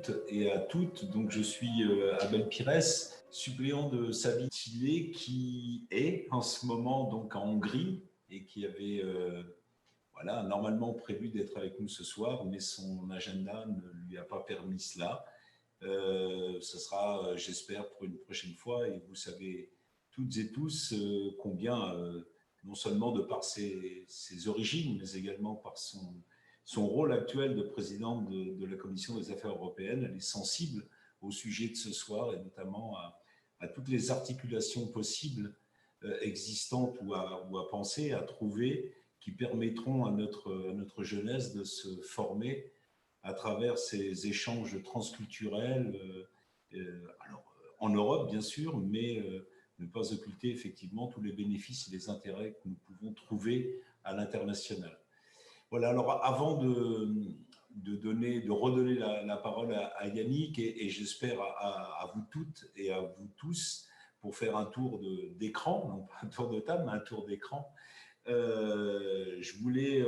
toutes et à toutes. Donc, je suis Abel Pires, suppléant de Sabine Tillet, qui est en ce moment donc en Hongrie et qui avait voilà, normalement prévu d'être avec nous ce soir, mais son agenda ne lui a pas permis cela. Ce sera, j'espère, pour une prochaine fois. Et vous savez toutes et tous combien, non seulement de par ses origines, mais également par son rôle actuel de présidente de la Commission des Affaires européennes, elle est sensible au sujet de ce soir et notamment à toutes les articulations possibles existantes ou à penser, à trouver, qui permettront à notre jeunesse de se former à travers ces échanges transculturels, alors, en Europe bien sûr, mais ne pas occulter effectivement tous les bénéfices et les intérêts que nous pouvons trouver à l'international. Voilà, alors avant de redonner la parole à Yannick et j'espère à vous toutes et à vous tous pour faire un tour d'écran, non pas un tour de table, mais un tour d'écran, je voulais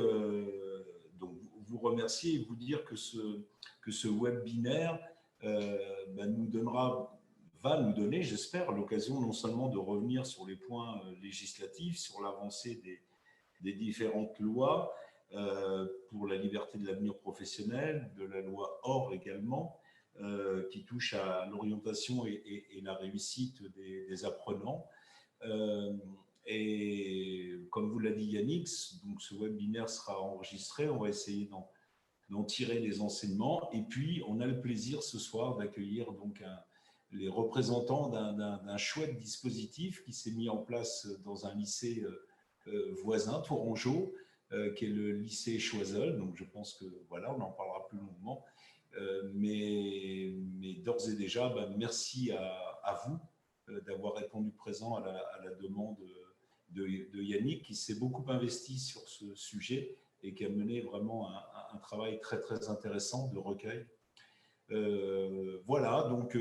donc vous remercier et vous dire que ce webinaire va nous donner, j'espère, l'occasion non seulement de revenir sur les points législatifs, sur l'avancée des différentes lois pour la liberté de l'avenir professionnel, de la loi OR également, qui touche à l'orientation et la réussite des apprenants. Et comme vous l'a dit Yannick, donc ce webinaire sera enregistré, on va essayer d'en tirer les enseignements. Et puis, on a le plaisir ce soir d'accueillir donc les représentants d'un chouette dispositif qui s'est mis en place dans un lycée voisin, Tourangeau, qui est le lycée Choiseul. Donc, je pense que voilà, on en parlera plus longuement. Mais d'ores et déjà, merci à vous d'avoir répondu présent à la demande de Yannick, qui s'est beaucoup investi sur ce sujet et qui a mené vraiment un travail très, très intéressant de recueil. Voilà, donc,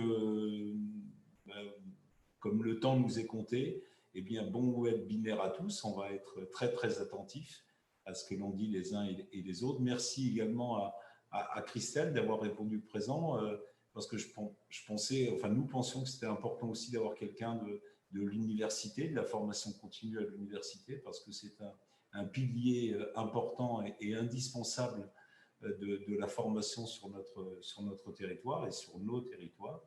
comme le temps nous est compté, eh bien, bon webinaire à tous. On va être très, très attentifs à ce que l'on dit les uns et les autres. Merci également à Christelle d'avoir répondu présent, parce que je pensais, enfin, nous pensions que c'était important aussi d'avoir quelqu'un de l'université, de la formation continue à l'université, parce que c'est un pilier important et indispensable de la formation sur notre territoire et sur nos territoires.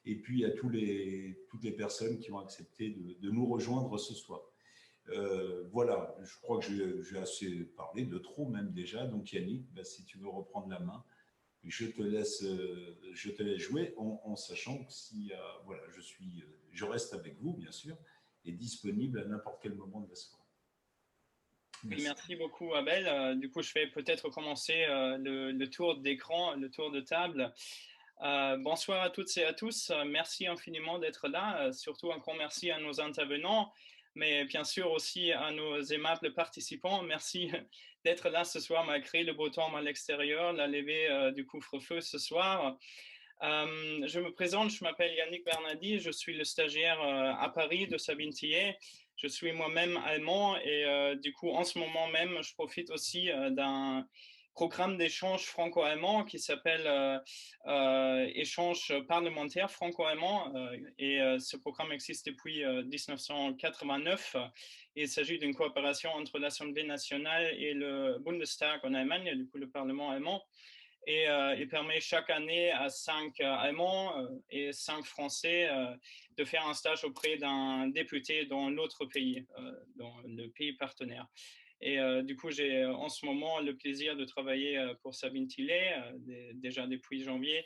Et puis à toutes les personnes qui ont accepté de nous rejoindre ce soir. Voilà, je crois que j'ai assez parlé, de trop même déjà. Donc Yannick, si tu veux reprendre la main, je te laisse jouer en sachant que voilà, je reste avec vous, bien sûr, et disponible à n'importe quel moment de la soirée. Merci. Merci beaucoup, Abel. Du coup, je vais peut-être commencer le tour d'écran, le tour de table. Bonsoir à toutes et à tous. Merci infiniment d'être là. Surtout un grand merci à nos intervenants, mais bien sûr aussi à nos aimables participants. Merci d'être là ce soir malgré le beau temps à l'extérieur, la levée du couvre-feu ce soir. Je me présente, je m'appelle Yannick Bernardi, je suis le stagiaire à Paris de Sabine Tillet. Je suis moi-même allemand et du coup, en ce moment même, je profite aussi d'un programme d'échange franco-allemand qui s'appelle Échange parlementaire franco-allemand. Ce programme existe depuis 1989. Il s'agit d'une coopération entre l'Assemblée nationale et le Bundestag en Allemagne, du coup le Parlement allemand. Et il permet chaque année à 5 Allemands et 5 Français de faire un stage auprès d'un député dans l'autre pays, dans le pays partenaire. Et du coup, j'ai en ce moment le plaisir de travailler pour Sabine Tillet, déjà depuis janvier.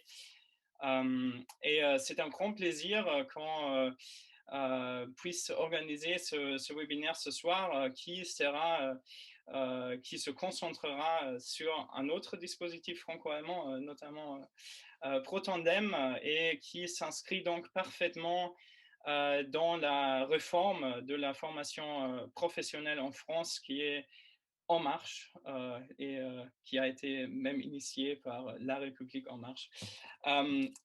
C'est un grand plaisir quand puisse organiser ce webinaire ce soir qui se concentrera sur un autre dispositif franco-allemand, notamment Protandem, et qui s'inscrit donc parfaitement dans la réforme de la formation professionnelle en France qui est en marche et qui a été même initiée par La République en marche.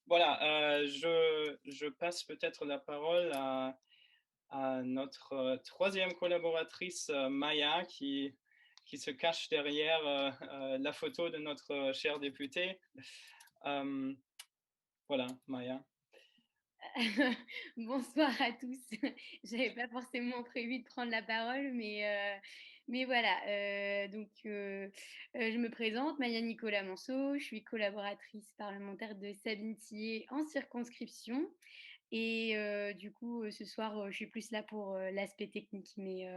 Voilà, je passe peut-être la parole à notre troisième collaboratrice, Maya, qui se cache derrière la photo de notre cher député. Voilà, Maya. Bonsoir à tous. J'avais pas forcément prévu de prendre la parole, mais voilà. Je me présente, Maya Nicolas Manceau. Je suis collaboratrice parlementaire de Sabine Thier en circonscription. Et du coup, ce soir, je suis plus là pour l'aspect technique, mais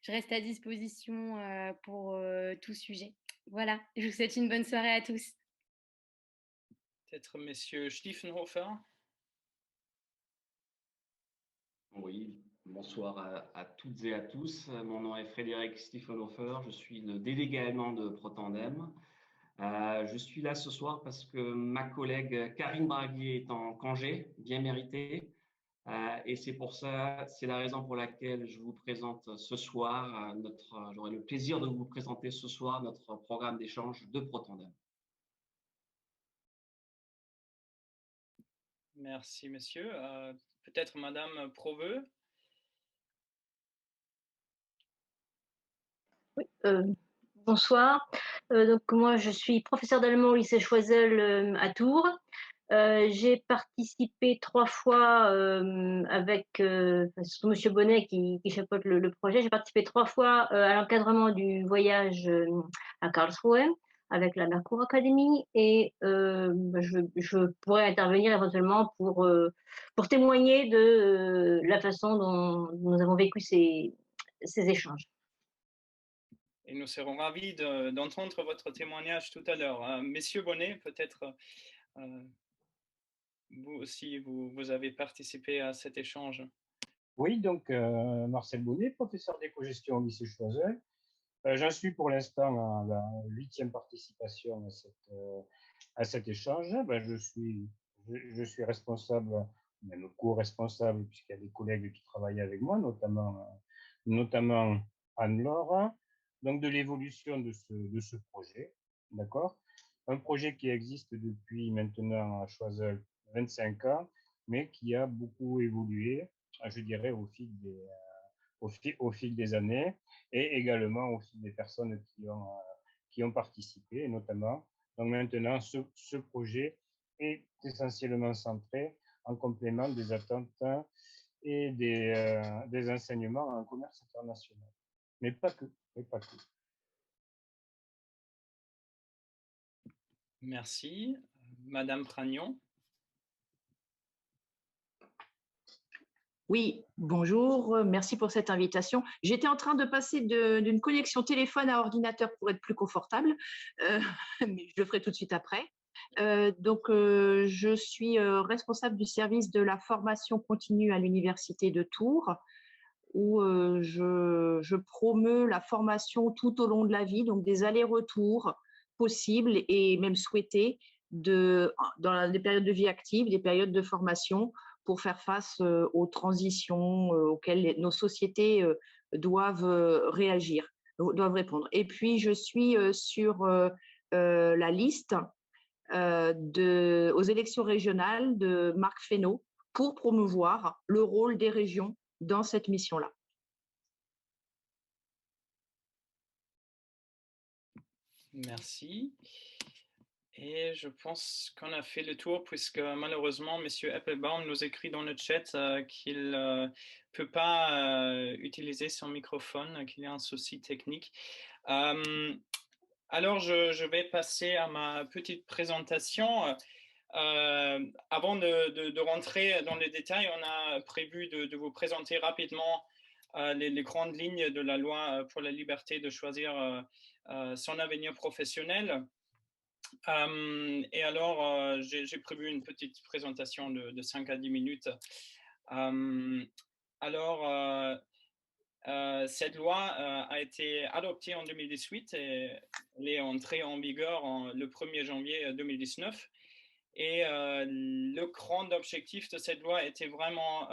je reste à disposition pour tout sujet. Voilà, je vous souhaite une bonne soirée à tous. Peut-être Monsieur Stiefenhofer. Oui, bonsoir à toutes et à tous. Mon nom est Frédéric Stiefenhofer, je suis le délégué allemand de Protandem. Je suis là ce soir parce que ma collègue Karine Braguier est en congé, bien mérité. Et c'est pour ça, c'est la raison pour laquelle je vous présente ce soir, j'aurai le plaisir de vous présenter ce soir notre programme d'échange de Protandem. Merci, monsieur. Peut-être Madame Proveux. Oui, bonsoir. Donc moi, je suis professeure d'allemand au lycée Choiseul à Tours. J'ai participé 3 fois avec surtout Monsieur Bonnet qui chapeaute le projet. J'ai participé 3 fois à l'encadrement du voyage à Karlsruhe avec la Merkur Academy et je pourrais intervenir éventuellement pour témoigner de la façon dont nous avons vécu ces échanges. Et nous serons ravis d'entendre votre témoignage tout à l'heure. Monsieur Bonnet, peut-être vous aussi, vous avez participé à cet échange. Oui, donc Marcel Bonnet, professeur d'éco-gestion au lycée Choiseul. J'en suis pour l'instant à la 8e participation à cet échange. Je suis responsable, même co-responsable, puisqu'il y a des collègues qui travaillent avec moi, notamment Anne-Laure, donc de l'évolution de ce projet, d'accord? Un projet qui existe depuis maintenant à Choiseul 25 ans, mais qui a beaucoup évolué, je dirais, au fil des années et également au fil des personnes qui ont participé, notamment. Donc maintenant, ce projet est essentiellement centré en complément des attentes et des enseignements en commerce international. Mais pas que. Merci. Madame Pragnon. Oui, bonjour, merci pour cette invitation. J'étais en train de passer d'une connexion téléphone à ordinateur pour être plus confortable, mais je le ferai tout de suite après. Je suis responsable du service de la formation continue à l'Université de Tours, où je promeus la formation tout au long de la vie, donc des allers-retours possibles et même souhaités dans des périodes de vie active, des périodes de formation, pour faire face aux transitions auxquelles nos sociétés doivent réagir, doivent répondre. Et puis, je suis sur la liste aux élections régionales de Marc Fesneau pour promouvoir le rôle des régions dans cette mission-là. Merci. Et je pense qu'on a fait le tour puisque malheureusement, M. Applebaum nous écrit dans le chat qu'il ne peut pas utiliser son microphone, qu'il y a un souci technique. Alors, je vais passer à ma petite présentation. Avant de rentrer dans les détails, on a prévu de vous présenter rapidement les grandes lignes de la loi pour la liberté de choisir son avenir professionnel. Et alors, j'ai prévu une petite présentation de 5 à 10 minutes. Cette loi a été adoptée en 2018 et elle est entrée en vigueur le 1er janvier 2019. Et le grand objectif de cette loi était vraiment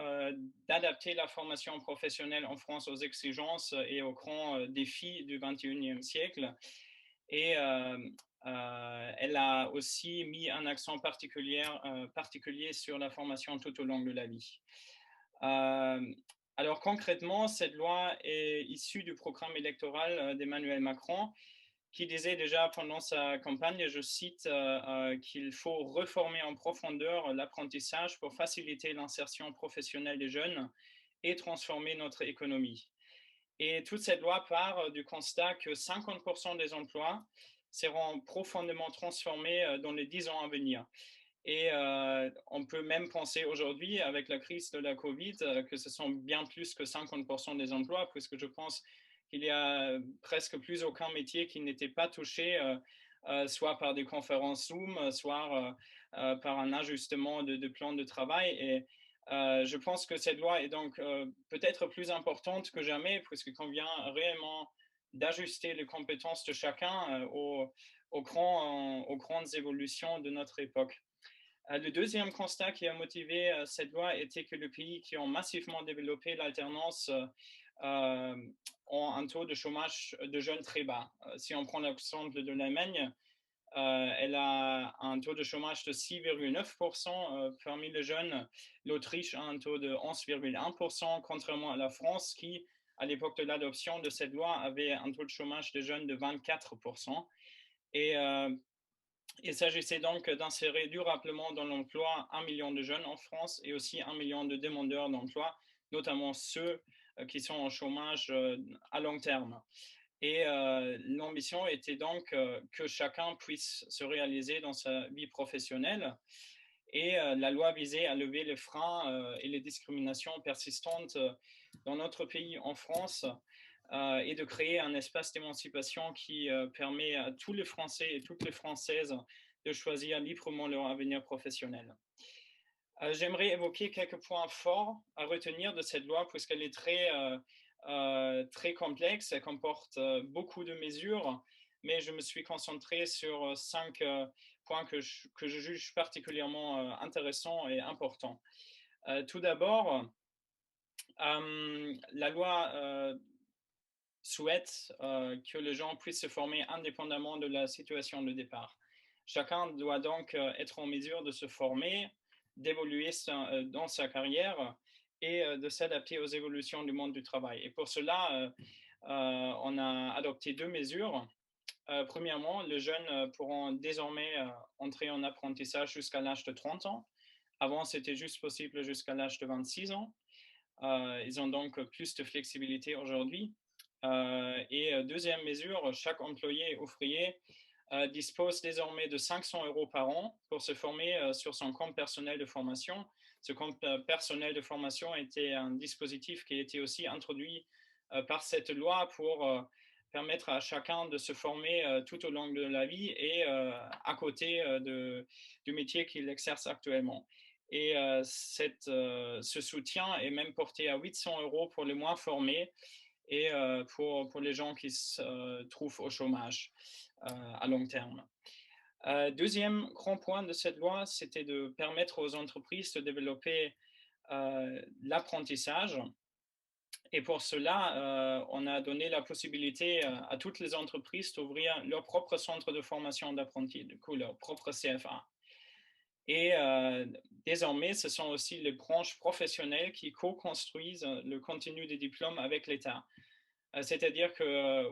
d'adapter la formation professionnelle en France aux exigences et aux grands défis du XXIe siècle. Et elle a aussi mis un accent particulier sur la formation tout au long de la vie. Alors concrètement, cette loi est issue du programme électoral d'Emmanuel Macron qui disait déjà pendant sa campagne, je cite, qu'il faut reformer en profondeur l'apprentissage pour faciliter l'insertion professionnelle des jeunes et transformer notre économie. Et toute cette loi part du constat que 50% des emplois seront profondément transformés dans les 10 ans à venir. Et on peut même penser aujourd'hui, avec la crise de la Covid, que ce sont bien plus que 50% des emplois, puisque je pense qu'il y a presque plus aucun métier qui n'était pas touché, soit par des conférences Zoom, soit par un ajustement de plan de travail. Et je pense que cette loi est donc peut-être plus importante que jamais, puisqu'on vient réellement d'ajuster les compétences de chacun aux grandes évolutions de notre époque. Le deuxième constat qui a motivé cette loi était que les pays qui ont massivement développé l'alternance ont un taux de chômage de jeunes très bas. Si on prend l'exemple de l'Allemagne, elle a un taux de chômage de 6,9% parmi les jeunes. L'Autriche a un taux de 11,1%, contrairement à la France qui, à l'époque de l'adoption de cette loi, avait un taux de chômage de jeunes de 24%. Et il s'agissait donc d'insérer durablement dans l'emploi 1 million de jeunes en France et aussi 1 million de demandeurs d'emploi, notamment ceux qui sont en chômage à long terme. Et l'ambition était donc que chacun puisse se réaliser dans sa vie professionnelle. Et la loi visait à lever les freins et les discriminations persistantes dans notre pays, en France, et de créer un espace d'émancipation qui permet à tous les Français et toutes les Françaises de choisir librement leur avenir professionnel. J'aimerais évoquer quelques points forts à retenir de cette loi, puisqu'elle est très complexe, elle comporte beaucoup de mesures, mais je me suis concentré sur 5 points que je juge particulièrement intéressants et importants. Tout d'abord, la loi souhaite que les gens puissent se former indépendamment de la situation de départ. Chacun doit donc être en mesure de se former, d'évoluer dans sa carrière et de s'adapter aux évolutions du monde du travail. Et pour cela, on a adopté 2 mesures. Premièrement, les jeunes pourront désormais entrer en apprentissage jusqu'à l'âge de 30 ans. Avant, c'était juste possible jusqu'à l'âge de 26 ans. Ils ont donc plus de flexibilité aujourd'hui. Et deuxième mesure, chaque employé et ouvrier dispose désormais de 500 € par an pour se former sur son compte personnel de formation. Ce compte personnel de formation était un dispositif qui a été aussi introduit par cette loi pour permettre à chacun de se former tout au long de la vie et à côté du métier qu'il exerce actuellement. Et ce soutien est même porté à 800 € pour les moins formés et pour les gens qui se trouvent au chômage à long terme. Deuxième grand point de cette loi, c'était de permettre aux entreprises de développer l'apprentissage. Et pour cela, on a donné la possibilité à toutes les entreprises d'ouvrir leur propre centre de formation d'apprentis, du coup leur propre CFA. Et désormais, ce sont aussi les branches professionnelles qui co-construisent le contenu des diplômes avec l'État. C'est-à-dire que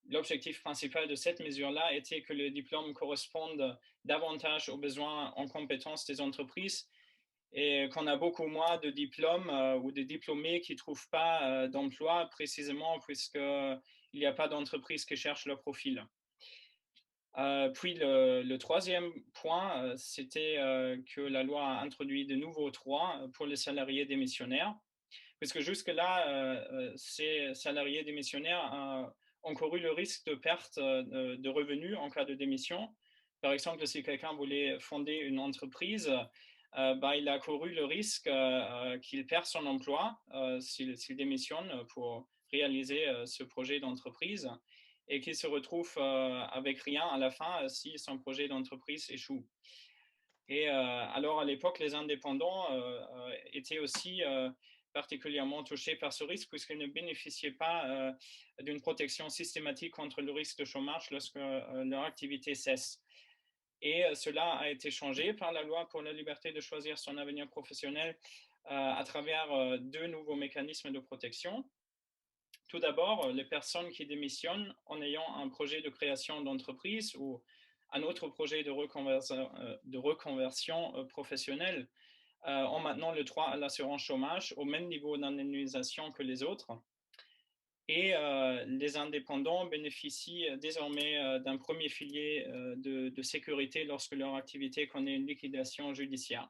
l'objectif principal de cette mesure-là était que les diplômes correspondent davantage aux besoins en compétences des entreprises et qu'on a beaucoup moins de diplômes ou de diplômés qui ne trouvent pas d'emploi précisément puisqu'il n'y a pas d'entreprise qui cherche leur profil. Puis le troisième point, c'était que la loi a introduit de nouveaux droits pour les salariés démissionnaires, puisque jusque-là, ces salariés démissionnaires ont couru le risque de perte de revenus en cas de démission. Par exemple, si quelqu'un voulait fonder une entreprise, il a couru le risque qu'il perd son emploi s'il démissionne pour réaliser ce projet d'entreprise et qu'il se retrouve avec rien à la fin si son projet d'entreprise échoue. Et alors, à l'époque, les indépendants étaient aussi particulièrement touchés par ce risque puisqu'ils ne bénéficiaient pas d'une protection systématique contre le risque de chômage lorsque leur activité cesse. Et cela a été changé par la loi pour la liberté de choisir son avenir professionnel à travers 2 nouveaux mécanismes de protection Tout d'abord, les personnes qui démissionnent en ayant un projet de création d'entreprise ou un autre projet de reconversion professionnelle ont maintenant le droit à l'assurance chômage au même niveau d'indemnisation que les autres. Et les indépendants bénéficient désormais d'un premier filet de sécurité lorsque leur activité connaît une liquidation judiciaire.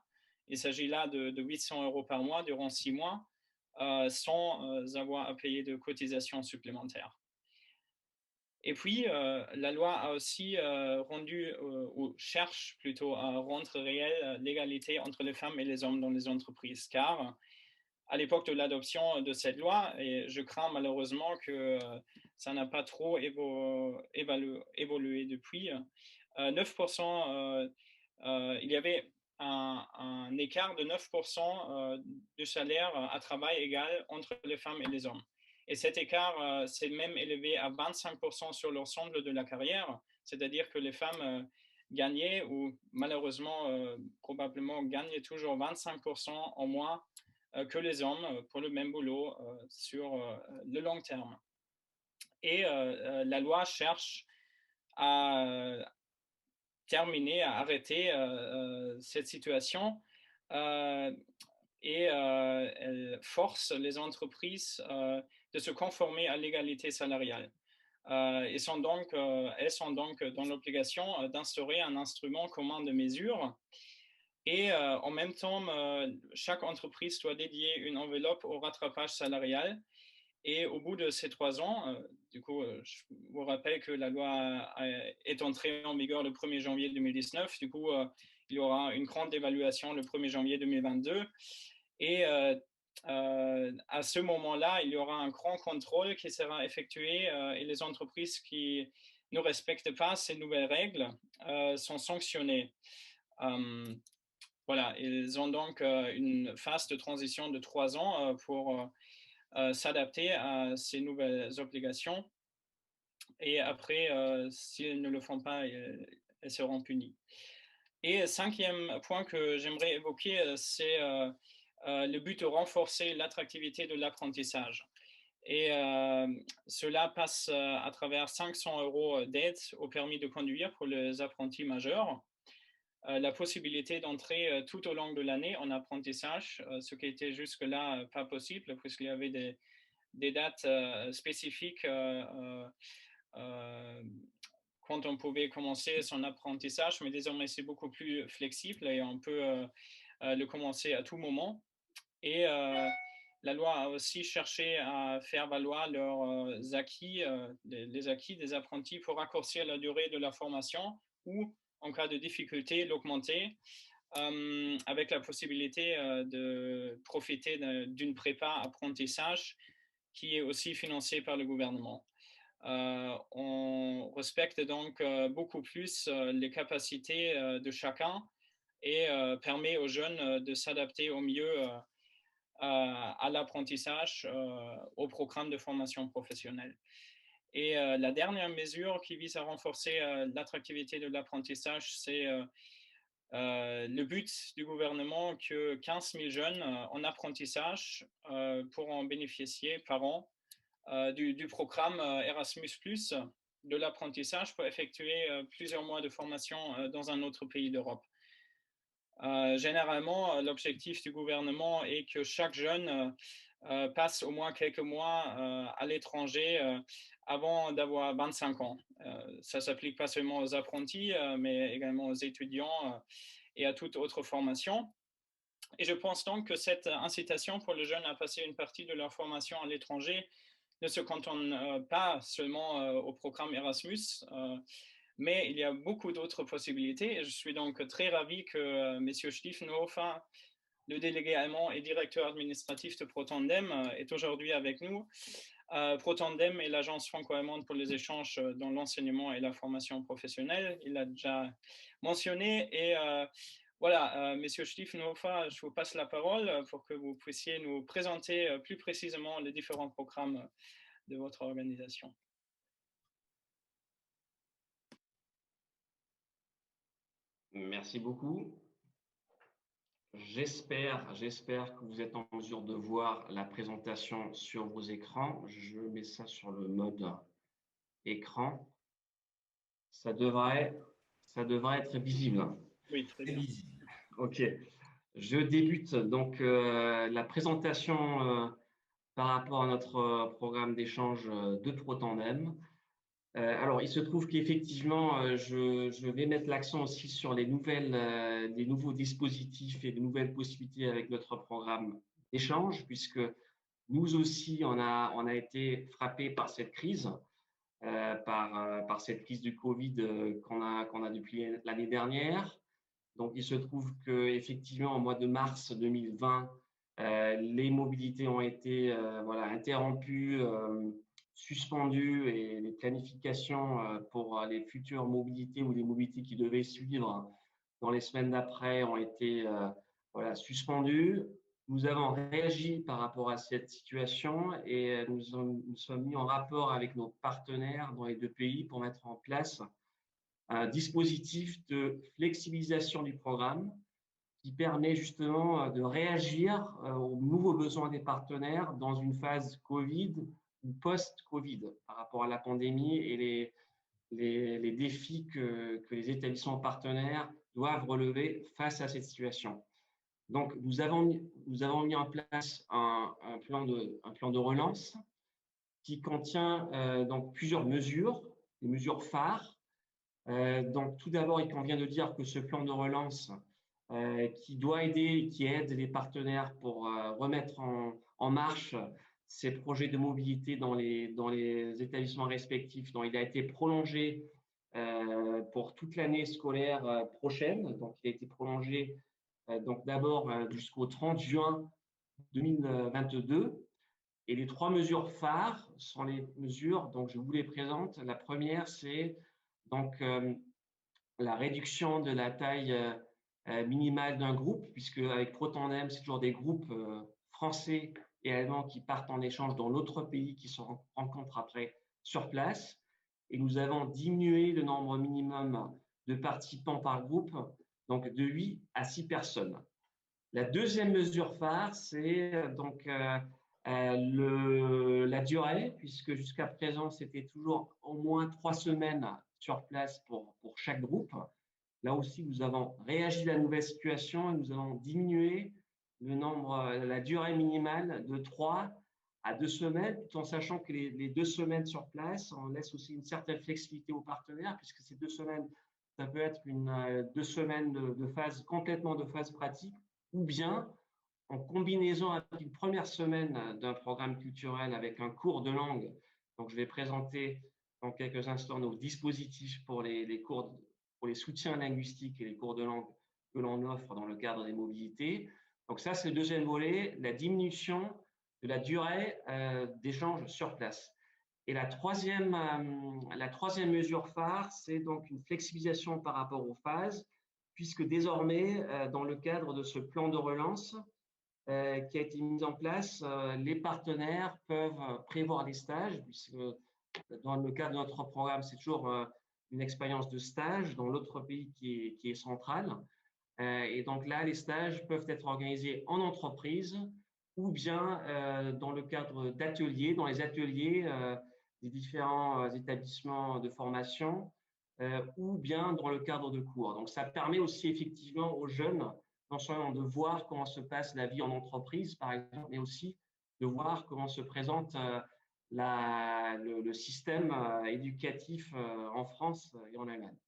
Il s'agit là de 800 € par mois durant 6 mois sans avoir à payer de cotisations supplémentaires. Et puis, la loi a aussi rendu, ou cherche plutôt à rendre réelle l'égalité entre les femmes et les hommes dans les entreprises, car à l'époque de l'adoption de cette loi, et je crains malheureusement que ça n'a pas trop évolué depuis, 9%, il y avait un écart de 9% du salaire à travail égal entre les femmes et les hommes. Et cet écart s'est même élevé à 25% sur l'ensemble de la carrière, c'est-à-dire que les femmes gagnaient, ou malheureusement probablement gagnaient toujours 25% en moins que les hommes pour le même boulot sur le long terme. Et la loi cherche à terminer, à arrêter cette situation et elle force les entreprises de se conformer à l'égalité salariale. Elles sont donc dans l'obligation d'instaurer un instrument commun de mesure. Et en même temps, chaque entreprise doit dédier une enveloppe au rattrapage salarial. Et au bout de ces 3 ans, du coup, je vous rappelle que la loi est entrée en vigueur le 1er janvier 2019. Du coup, il y aura une grande évaluation le 1er janvier 2022. Et à ce moment-là, il y aura un grand contrôle qui sera effectué et les entreprises qui ne respectent pas ces nouvelles règles sont sanctionnées. Voilà, ils ont donc une phase de transition de 3 ans pour s'adapter à ces nouvelles obligations. Et après, s'ils ne le font pas, elles seront punies. Et 5e point que j'aimerais évoquer, c'est le but de renforcer l'attractivité de l'apprentissage. Et cela passe à travers 500 € d'aide au permis de conduire pour les apprentis majeurs. La possibilité d'entrer tout au long de l'année en apprentissage, ce qui était jusque-là pas possible puisqu'il y avait des dates spécifiques quand on pouvait commencer son apprentissage, mais désormais c'est beaucoup plus flexible et on peut le commencer à tout moment. Et la loi a aussi cherché à faire valoir leurs acquis, les acquis des apprentis pour raccourcir la durée de la formation ou en cas de difficulté, l'augmenter avec la possibilité de profiter d'une prépa apprentissage qui est aussi financée par le gouvernement. On respecte donc beaucoup plus les capacités de chacun et permet aux jeunes de s'adapter au mieux à l'apprentissage, au programme de formation professionnelle. Et la dernière mesure qui vise à renforcer l'attractivité de l'apprentissage, c'est le but du gouvernement que 15 000 jeunes en apprentissage pourront bénéficier par an du programme Erasmus+, de l'apprentissage pour effectuer plusieurs mois de formation dans un autre pays d'Europe. Généralement, l'objectif du gouvernement est que chaque jeune passe au moins quelques mois à l'étranger avant d'avoir 25 ans. Ça ne s'applique pas seulement aux apprentis, mais également aux étudiants et à toute autre formation. Et je pense donc que cette incitation pour les jeunes à passer une partie de leur formation à l'étranger ne se cantonne pas seulement au programme Erasmus, mais il y a beaucoup d'autres possibilités. Et je suis donc très ravi que M. Stiefenhofer, le délégué allemand et directeur administratif de Protandem, est aujourd'hui avec nous. Protandem est l'agence franco-allemande pour les échanges dans l'enseignement et la formation professionnelle. Il l'a déjà mentionné. Et voilà, Monsieur Stiefenhofer, je vous passe la parole pour que vous puissiez nous présenter plus précisément les différents programmes de votre organisation. Merci beaucoup. J'espère que vous êtes en mesure de voir la présentation sur vos écrans. Je mets ça sur le mode écran. Ça devrait être visible. Oui, très bien. Ok. Je débute donc la présentation par rapport à notre programme d'échange de ProTandem. Alors, il se trouve qu'effectivement, je vais mettre l'accent aussi sur les nouveaux dispositifs et les nouvelles possibilités avec notre programme d'échange, puisque nous aussi, on a été frappés par cette crise, par cette crise du Covid qu'on a depuis l'année dernière. Donc, il se trouve qu'effectivement, au mois de mars 2020, les mobilités ont été interrompues, suspendues et les planifications pour les futures mobilités ou les mobilités qui devaient suivre dans les semaines d'après ont été suspendues. Nous avons réagi par rapport à cette situation et nous sommes mis en rapport avec nos partenaires dans les deux pays pour mettre en place un dispositif de flexibilisation du programme qui permet justement de réagir aux nouveaux besoins des partenaires dans une phase Covid ou post-Covid par rapport à la pandémie et les défis que les établissements partenaires doivent relever face à cette situation. Donc, nous avons mis en place un plan de relance qui contient donc plusieurs mesures, des mesures phares. Donc, tout d'abord, il convient de dire que ce plan de relance qui doit aider, qui aide les partenaires pour remettre en marche ces projets de mobilité dans les établissements respectifs, dont il a été prolongé pour toute l'année scolaire prochaine. Donc, il a été prolongé donc d'abord jusqu'au 30 juin 2022. Et les trois mesures phares sont les mesures, donc je vous les présente. La première, c'est donc la réduction de la taille minimale d'un groupe, puisque avec ProTandem, c'est toujours des groupes français et allemands qui partent en échange dans l'autre pays, qui se rencontrent après sur place. Et nous avons diminué le nombre minimum de participants par groupe, donc de 8 à 6 personnes. La deuxième mesure phare, c'est donc la durée, puisque jusqu'à présent, c'était toujours au moins 3 semaines sur place pour chaque groupe. Là aussi, nous avons réagi à la nouvelle situation et nous avons diminué la durée minimale de 3 à 2 semaines, tout en sachant que les 2 semaines sur place, on laisse aussi une certaine flexibilité aux partenaires, puisque ces 2 semaines, ça peut être 2 semaines complètement de phase pratique, ou bien en combinaison avec une première semaine d'un programme culturel avec un cours de langue. Donc, je vais présenter dans quelques instants nos dispositifs pour les cours, pour les soutiens linguistiques et les cours de langue que l'on offre dans le cadre des mobilités. Donc, ça, c'est le deuxième volet, la diminution de la durée d'échange sur place. Et la troisième mesure phare, c'est donc une flexibilisation par rapport aux phases, puisque désormais, dans le cadre de ce plan de relance qui a été mis en place, les partenaires peuvent prévoir des stages, puisque dans le cadre de notre programme, c'est toujours une expérience de stage dans l'autre pays qui est central. Et donc là, les stages peuvent être organisés en entreprise ou bien dans le cadre d'ateliers, dans les ateliers des différents établissements de formation ou bien dans le cadre de cours. Donc, ça permet aussi effectivement aux jeunes non seulement de voir comment se passe la vie en entreprise, par exemple, mais aussi de voir comment se présente le système éducatif en France et en Allemagne.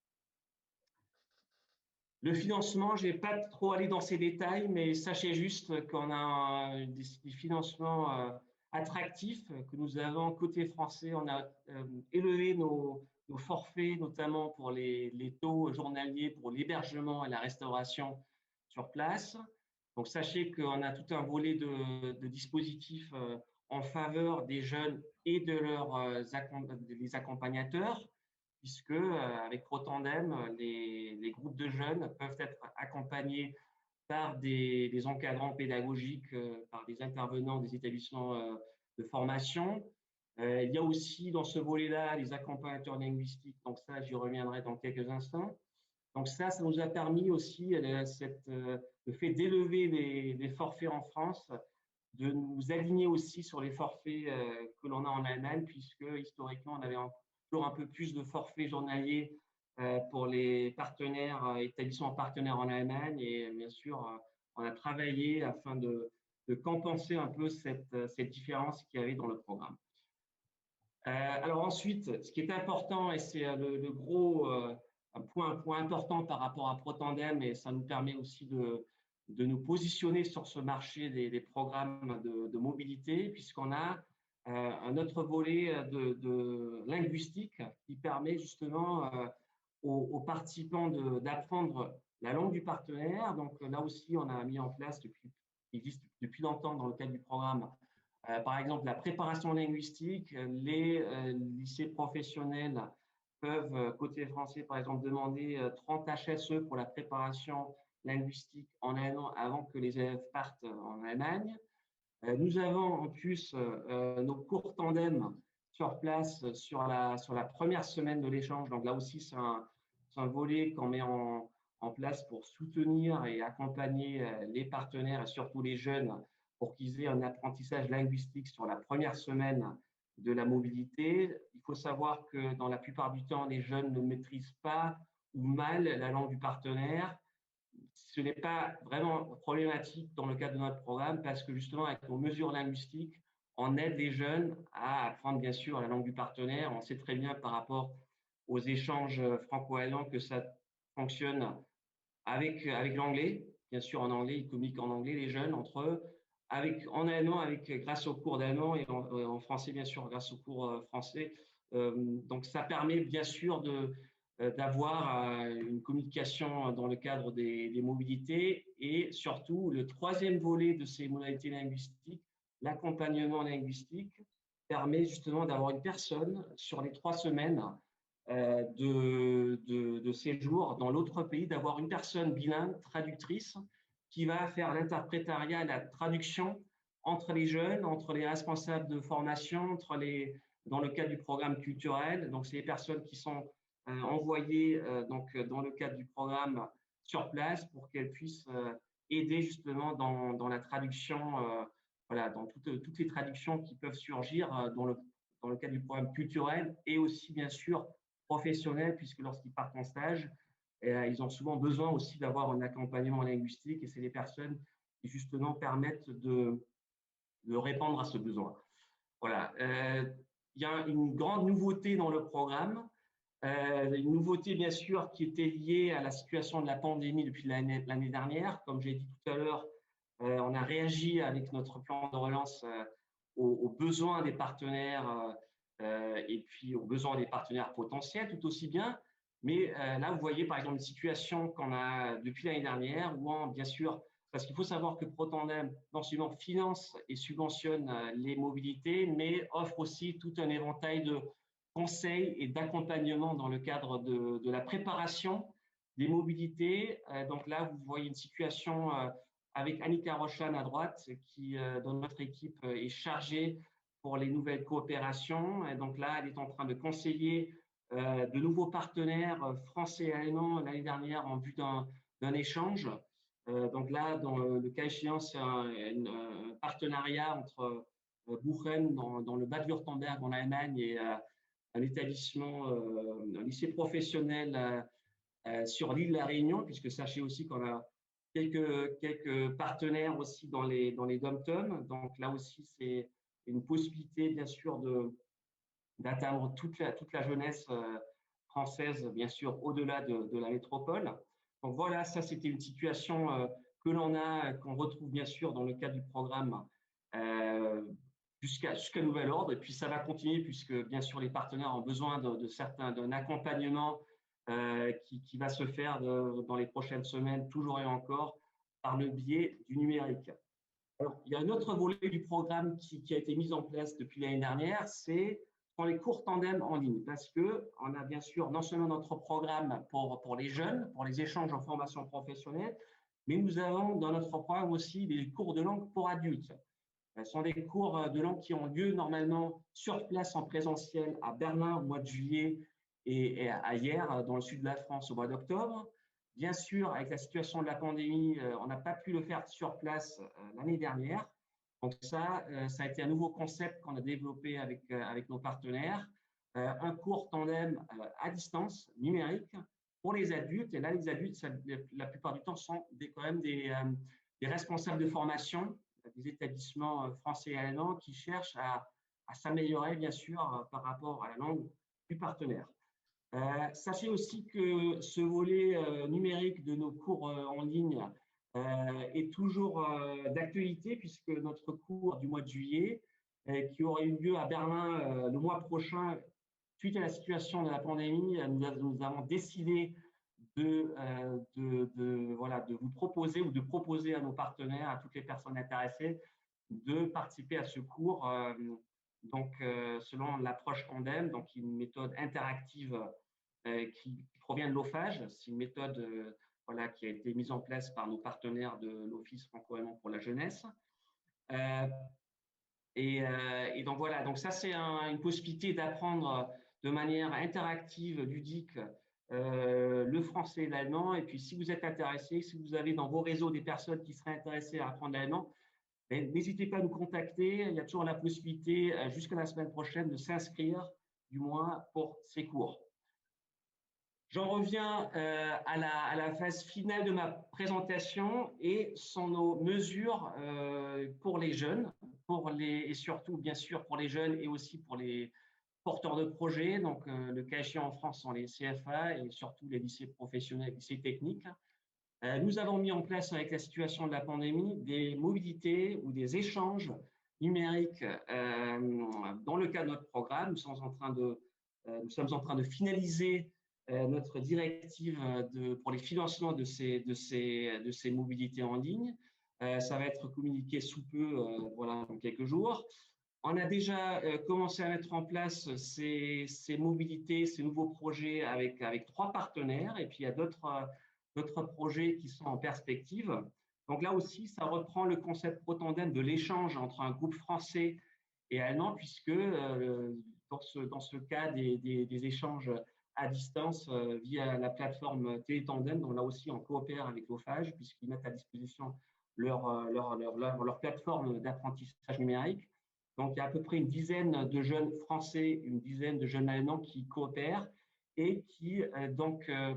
Le financement, je ne vais pas trop aller dans ces détails, mais sachez juste qu'on a des financements attractifs que nous avons côté français. On a élevé nos forfaits, notamment pour les taux journaliers pour l'hébergement et la restauration sur place. Donc, sachez qu'on a tout un volet de dispositifs en faveur des jeunes et de les accompagnateurs, puisque avec ProTandem, les groupes de jeunes peuvent être accompagnés par des encadrants pédagogiques, par des intervenants des établissements de formation. Il y a aussi dans ce volet-là les accompagnateurs linguistiques, donc ça, j'y reviendrai dans quelques instants. Donc ça nous a permis aussi le fait d'élever les forfaits en France, de nous aligner aussi sur les forfaits que l'on a en Allemagne, puisque historiquement, on avait toujours un peu plus de forfaits journaliers pour les partenaires, établissements partenaires en Allemagne. Et bien sûr, on a travaillé afin de compenser un peu cette différence qu'il y avait dans le programme. Alors ensuite, ce qui est important, et c'est le gros un point important par rapport à Protandem, et ça nous permet aussi de nous positionner sur ce marché des programmes de mobilité, puisqu'on a un autre volet de linguistique qui permet justement aux participants d'apprendre la langue du partenaire. Donc là aussi, on a mis en place, il existe depuis longtemps dans le cadre du programme, par exemple la préparation linguistique. Les lycées professionnels peuvent, côté français par exemple, demander 30 HSE pour la préparation linguistique en un an avant que les élèves partent en Allemagne. Nous avons en plus nos cours tandem sur place sur la première semaine de l'échange. Donc là aussi, c'est un volet qu'on met en place pour soutenir et accompagner les partenaires et surtout les jeunes pour qu'ils aient un apprentissage linguistique sur la première semaine de la mobilité. Il faut savoir que dans la plupart du temps, les jeunes ne maîtrisent pas ou mal la langue du partenaire. Ce n'est pas vraiment problématique dans le cadre de notre programme parce que justement, avec nos mesures linguistiques, on aide les jeunes à apprendre bien sûr la langue du partenaire. On sait très bien par rapport aux échanges franco-allemands que ça fonctionne avec l'anglais. Bien sûr, en anglais, ils communiquent en anglais, les jeunes, entre eux. En allemand, grâce aux cours d'allemand et en français, bien sûr, grâce aux cours français. Donc, ça permet bien sûr d'avoir une communication dans le cadre des mobilités et surtout le troisième volet de ces modalités linguistiques, l'accompagnement linguistique, permet justement d'avoir une personne sur les 3 semaines de séjour dans l'autre pays, d'avoir une personne bilingue, traductrice, qui va faire l'interprétariat et la traduction entre les jeunes, entre les responsables de formation, dans le cadre du programme culturel. Donc, c'est les personnes qui sont envoyées donc, dans le cadre du programme sur place pour qu'elles puissent aider justement dans la traduction, voilà, dans toutes les traductions qui peuvent surgir dans le cadre du programme culturel et aussi, bien sûr, professionnel, puisque lorsqu'ils partent en stage, ils ont souvent besoin aussi d'avoir un accompagnement linguistique et c'est les personnes qui justement permettent de répondre à ce besoin. Voilà. Il y a une grande nouveauté dans le programme, une nouveauté bien sûr qui était liée à la situation de la pandémie depuis l'année dernière. Comme j'ai dit tout à l'heure, on a réagi avec notre plan de relance aux besoins des partenaires et puis aux besoins des partenaires potentiels tout aussi bien. Mais là, vous voyez par exemple une situation qu'on a depuis l'année dernière où, bien sûr, parce qu'il faut savoir que Protandem non seulement finance et subventionne les mobilités, mais offre aussi tout un éventail de conseils et d'accompagnement dans le cadre de la préparation des mobilités. Donc là, vous voyez une situation avec Annika Rochan à droite, qui dans notre équipe est chargée pour les nouvelles coopérations. Et donc là, elle est en train de conseiller de nouveaux partenaires français et allemands l'année dernière en vue d'un échange. Donc là, dans le cas échéant, c'est un partenariat entre Buchen dans le Bade-Württemberg en Allemagne et un établissement, un lycée professionnel sur l'île de la Réunion, puisque sachez aussi qu'on a quelques partenaires aussi dans les dom-toms. Donc là aussi, c'est une possibilité, bien sûr, d'atteindre toute la jeunesse française, bien sûr, au-delà de la métropole. Donc voilà, ça, c'était une situation qu'on retrouve, bien sûr, dans le cadre du programme jusqu'à nouvel ordre. Et puis, ça va continuer puisque, bien sûr, les partenaires ont besoin d'un accompagnement qui va se faire dans les prochaines semaines, toujours et encore, par le biais du numérique. Alors, il y a un autre volet du programme qui a été mis en place depuis l'année dernière, c'est les cours tandem en ligne, parce qu'on a bien sûr non seulement notre programme pour les jeunes, pour les échanges en formation professionnelle, mais nous avons dans notre programme aussi des cours de langue pour adultes. Ce sont des cours de langue qui ont lieu normalement sur place en présentiel à Berlin au mois de juillet et à Hyères dans le sud de la France au mois d'octobre. Bien sûr, avec la situation de la pandémie, on n'a pas pu le faire sur place l'année dernière. Donc ça a été un nouveau concept qu'on a développé avec nos partenaires. Un cours tandem à distance, numérique, pour les adultes. Et là, les adultes, la plupart du temps, sont quand même des responsables de formation des établissements français et allemands qui cherchent à s'améliorer, bien sûr, par rapport à la langue du partenaire. Sachez aussi que ce volet numérique de nos cours en ligne est toujours d'actualité, puisque notre cours du mois de juillet, qui aurait eu lieu à Berlin le mois prochain, suite à la situation de la pandémie, nous avons décidé de vous proposer ou de proposer à nos partenaires, à toutes les personnes intéressées, de participer à ce cours, selon l'approche Tandem, donc une méthode interactive qui provient de l'OFAGE. C'est une méthode qui a été mise en place par nos partenaires de l'Office franco-allemand pour la jeunesse. Donc voilà, donc ça c'est une possibilité d'apprendre de manière interactive, ludique, le français et l'allemand. Et puis si vous êtes intéressé, si vous avez dans vos réseaux des personnes qui seraient intéressées à apprendre l'allemand, n'hésitez pas à nous contacter. Il y a toujours la possibilité jusqu'à la semaine prochaine de s'inscrire, du moins pour ces cours. J'en reviens à la phase finale de ma présentation, et sont nos mesures pour les jeunes, et surtout bien sûr pour les jeunes et aussi pour les porteurs de projets. Donc le cas échéant en France sont les CFA et surtout les lycées professionnels, les lycées techniques. Nous avons mis en place, avec la situation de la pandémie, des mobilités ou des échanges numériques dans le cadre de notre programme. Nous sommes en train de finaliser notre directive pour les financements de ces mobilités en ligne. Ça va être communiqué sous peu, dans quelques jours. On a déjà commencé à mettre en place ces mobilités, ces nouveaux projets avec 3 partenaires, et puis il y a d'autres projets qui sont en perspective. Donc là aussi, ça reprend le concept ProTandem de l'échange entre un groupe français et allemand, puisque dans ce cas des échanges à distance via la plateforme Télétandem, donc là aussi on coopère avec l'OFAGE, puisqu'ils mettent à disposition leur plateforme d'apprentissage numérique. Donc il y a à peu près une dizaine de jeunes français, une dizaine de jeunes allemands qui coopèrent et qui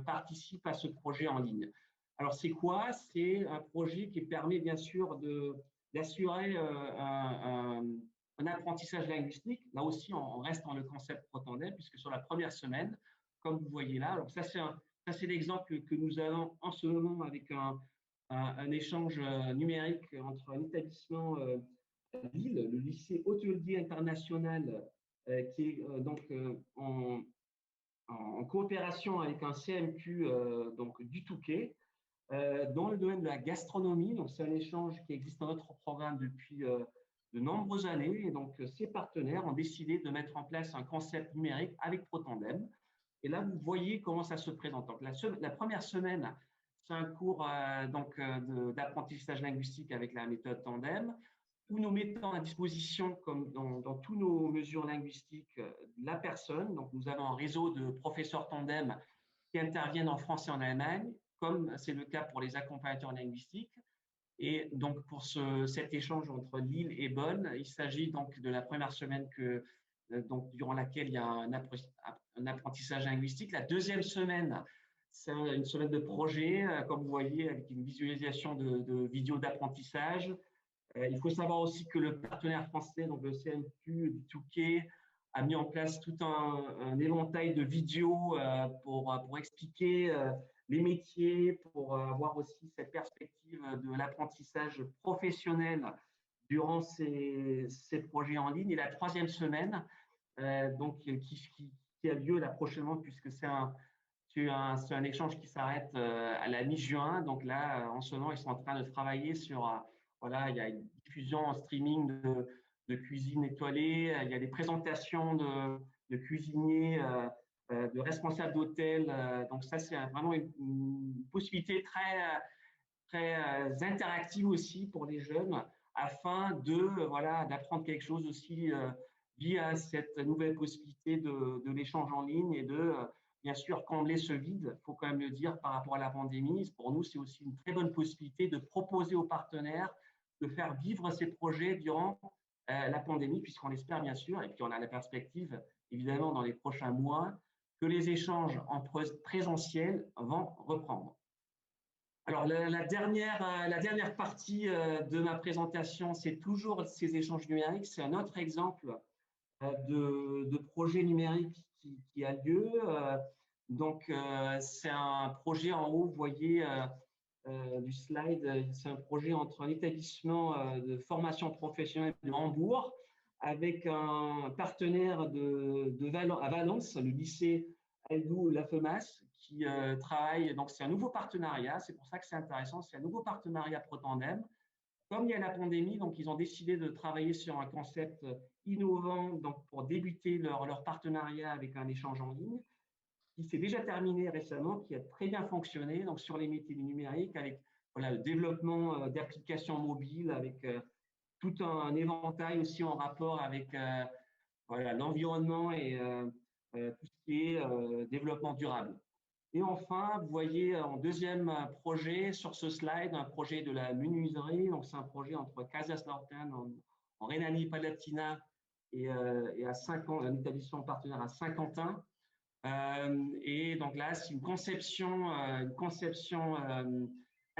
participent à ce projet en ligne. Alors c'est quoi? C'est un projet qui permet bien sûr d'assurer un apprentissage linguistique. Là aussi, on reste dans le concept ProTandem, puisque sur la première semaine, comme vous voyez là, alors ça c'est l'exemple que nous avons en ce moment avec un échange numérique entre un établissement à Lille, le lycée hôtelier international, qui est en coopération avec un CMQ du Touquet, dans le domaine de la gastronomie. Donc c'est un échange qui existe dans notre programme depuis de nombreuses années, et donc ces partenaires ont décidé de mettre en place un concept numérique avec ProTandem. Et là, vous voyez comment ça se présente. Donc la première semaine, c'est un cours d'apprentissage linguistique avec la méthode Tandem, où nous mettons à disposition, comme dans tous nos mesures linguistiques, la personne. Donc nous avons un réseau de professeurs Tandem qui interviennent en France et en Allemagne, comme c'est le cas pour les accompagnateurs linguistiques. Et donc pour cet échange entre Lille et Bonn, il s'agit donc de la première semaine durant laquelle il y a un apprentissage linguistique. La deuxième semaine, c'est une semaine de projet, comme vous voyez, avec une visualisation de vidéos d'apprentissage. Il faut savoir aussi que le partenaire français, donc le CMQ du Touquet, a mis en place tout un éventail de vidéos pour expliquer les métiers, pour avoir aussi cette perspective de l'apprentissage professionnel durant ces projets en ligne. Et la troisième semaine, qui a lieu là prochainement, puisque c'est un échange qui s'arrête à la mi-juin. Donc là, en ce moment, ils sont en train de travailler sur, il y a une diffusion en streaming de cuisine étoilée, il y a des présentations de cuisiniers, de responsables d'hôtels. Donc ça, c'est vraiment une possibilité très, très interactive aussi pour les jeunes, afin d'apprendre quelque chose aussi via cette nouvelle possibilité de l'échange en ligne, et de bien sûr, combler ce vide, il faut quand même le dire, par rapport à la pandémie. Pour nous, c'est aussi une très bonne possibilité de proposer aux partenaires de faire vivre ces projets durant la pandémie, puisqu'on espère, bien sûr, et puis on a la perspective, évidemment, dans les prochains mois, que les échanges en présentiel vont reprendre. Alors, la dernière partie de ma présentation, c'est toujours ces échanges numériques. C'est un autre exemple de projet numérique qui a lieu. Donc, c'est un projet en haut, vous voyez du slide, c'est un projet entre un établissement de formation professionnelle de Hambourg avec un partenaire à Valence, le lycée Aldou Lafemas, qui travaille. Donc, c'est un nouveau partenariat. C'est pour ça que c'est intéressant. C'est un nouveau partenariat Protandem. Comme il y a la pandémie, donc ils ont décidé de travailler sur un concept innovant donc pour débuter leur partenariat avec un échange en ligne qui s'est déjà terminé récemment, qui a très bien fonctionné donc sur les métiers du numérique avec le développement d'applications mobiles, avec tout un éventail aussi en rapport avec l'environnement et tout ce qui est développement durable. Et enfin, vous voyez en deuxième projet sur ce slide, un projet de la menuiserie. Donc, c'est un projet entre Kaiserslautern en Rhénanie-Palatinat et à un établissement partenaire à Saint-Quentin. Et donc là, c'est une conception à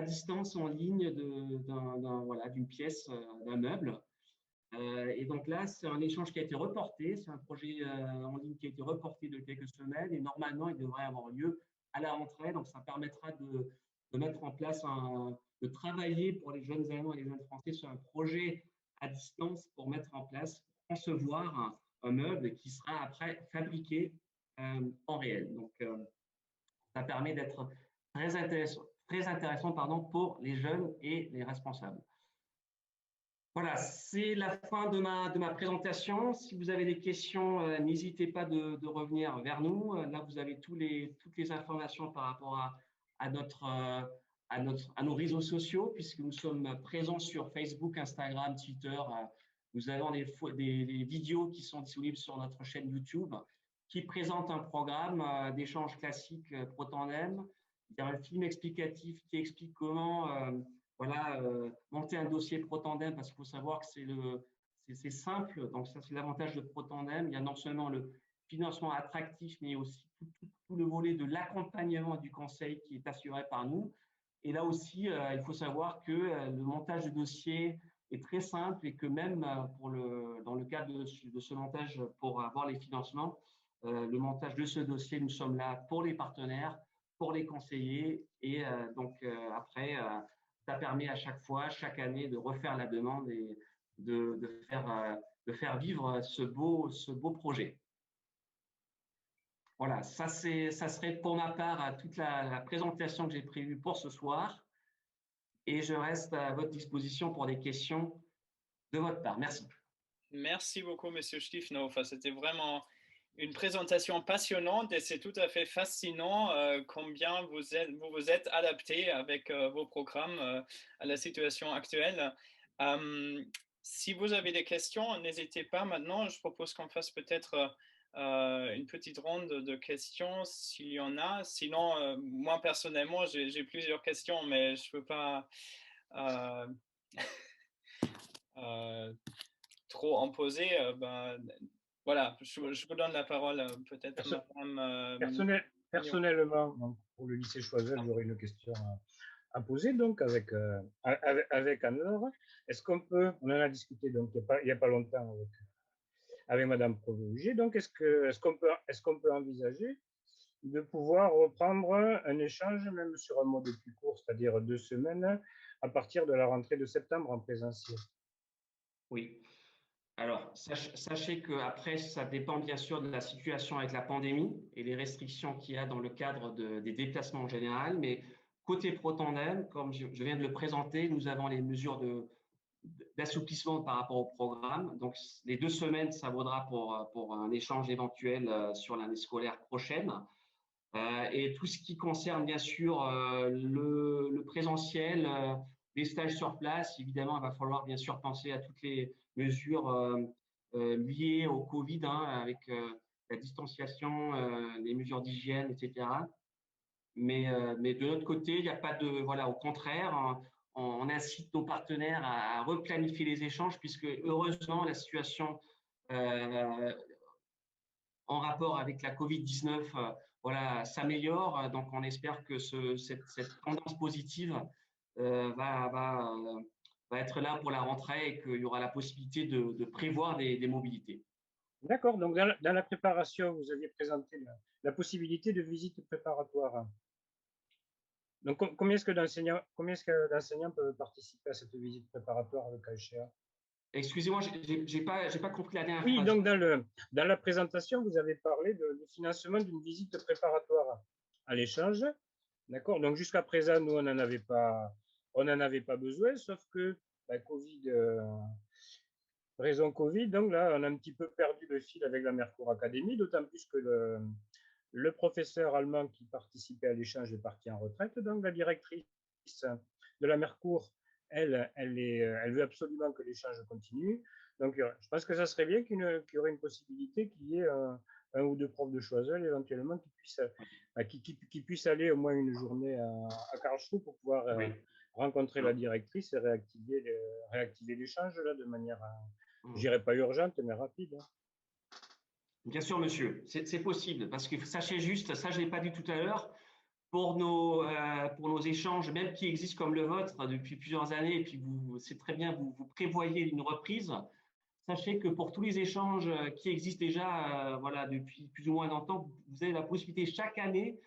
distance en ligne d'une pièce, d'un meuble. Et donc là, c'est un échange qui a été reporté. C'est un projet en ligne qui a été reporté de quelques semaines et normalement, il devrait avoir lieu à la rentrée. Donc, ça permettra de mettre en place, de travailler pour les jeunes Allemands et les jeunes Français sur un projet à distance pour mettre en place, concevoir un meuble qui sera après fabriqué en réel. Donc, ça permet d'être très intéressant pour les jeunes et les responsables. Voilà, c'est la fin de ma présentation. Si vous avez des questions, n'hésitez pas de revenir vers nous. Là, vous avez toutes les informations par rapport à nos réseaux sociaux, puisque nous sommes présents sur Facebook, Instagram, Twitter. Nous avons des vidéos qui sont disponibles sur notre chaîne YouTube qui présentent un programme d'échange classique Protandem. Il y a un film explicatif qui explique comment monter un dossier Protandem, parce qu'il faut savoir que c'est simple. Donc, ça, c'est l'avantage de Protandem. Il y a non seulement le financement attractif, mais aussi tout le volet de l'accompagnement du conseil qui est assuré par nous. Et là aussi, il faut savoir que le montage de dossier est très simple et que même dans le cadre de ce montage, pour avoir les financements, le montage de ce dossier, nous sommes là pour les partenaires, pour les conseillers. Et après, ça permet à chaque fois, chaque année, de refaire la demande et de faire vivre ce beau projet. Voilà, ça serait pour ma part toute la présentation que j'ai prévue pour ce soir. Et je reste à votre disposition pour des questions de votre part. Merci. Merci beaucoup, Monsieur Stiefenhofer. C'était vraiment une présentation passionnante et c'est tout à fait fascinant combien vous vous êtes adapté avec vos programmes à la situation actuelle. Si vous avez des questions, n'hésitez pas maintenant. Je propose qu'on fasse peut-être une petite ronde de questions s'il y en a. Sinon, moi personnellement, j'ai plusieurs questions, mais je ne peux pas trop en poser. Voilà, je vous donne la parole peut-être. Personnellement, donc, pour le lycée Choiseul, j'aurais une question à poser donc avec Anne-Laure. Est-ce qu'on peut, on en a discuté donc il n'y a pas longtemps avec Madame Provougé, donc est-ce qu'on peut envisager de pouvoir reprendre un échange même sur un mode plus court, c'est-à-dire 2 semaines, à partir de la rentrée de septembre en présentiel? Oui. Alors, sachez qu'après, ça dépend bien sûr de la situation avec la pandémie et les restrictions qu'il y a dans le cadre des déplacements en général. Mais côté Protandem, comme je viens de le présenter, nous avons les mesures d'assouplissement par rapport au programme. Donc, les 2 semaines, ça vaudra pour un échange éventuel sur l'année scolaire prochaine. Et tout ce qui concerne bien sûr le présentiel, les stages sur place, évidemment, il va falloir bien sûr penser à toutes les mesures liées au Covid, avec la distanciation, les mesures d'hygiène, etc. Mais de notre côté, il n'y a pas de… Voilà, au contraire, on incite nos partenaires à replanifier les échanges puisque heureusement, la situation en rapport avec la Covid-19 voilà, s'améliore. Donc, on espère que cette tendance positive va être là pour la rentrée et qu'il y aura la possibilité de prévoir des mobilités. D'accord. Donc, dans la préparation, vous aviez présenté la possibilité de visite préparatoire. Donc, combien est-ce que d'enseignants peuvent participer à cette visite préparatoire le cas échéant? Excusez-moi, j'ai pas compris la dernière Oui, phrase. donc dans la présentation, vous avez parlé du financement d'une visite préparatoire à l'échange. D'accord. Donc, jusqu'à présent, nous, on n'en avait pas besoin, sauf que la raison Covid, donc là, on a un petit peu perdu le fil avec la Mercourt Academy, d'autant plus que le professeur allemand qui participait à l'échange est parti en retraite. Donc, la directrice de la Mercourt, elle veut absolument que l'échange continue. Donc, je pense que ça serait bien qu'il y aurait une possibilité qu'il y ait un ou deux profs de Choiseul éventuellement qui puissent aller au moins une journée à Karlsruhe pour pouvoir rencontrer la directrice et réactiver l'échange là de manière, je dirais pas urgente, mais rapide. Bien sûr, monsieur, c'est possible parce que sachez juste, ça je l'ai pas dit tout à l'heure, pour nos échanges, même qui existent comme le vôtre depuis plusieurs années, et puis c'est très bien, vous prévoyez une reprise. Sachez que pour tous les échanges qui existent déjà voilà, depuis plus ou moins longtemps, vous avez la possibilité chaque année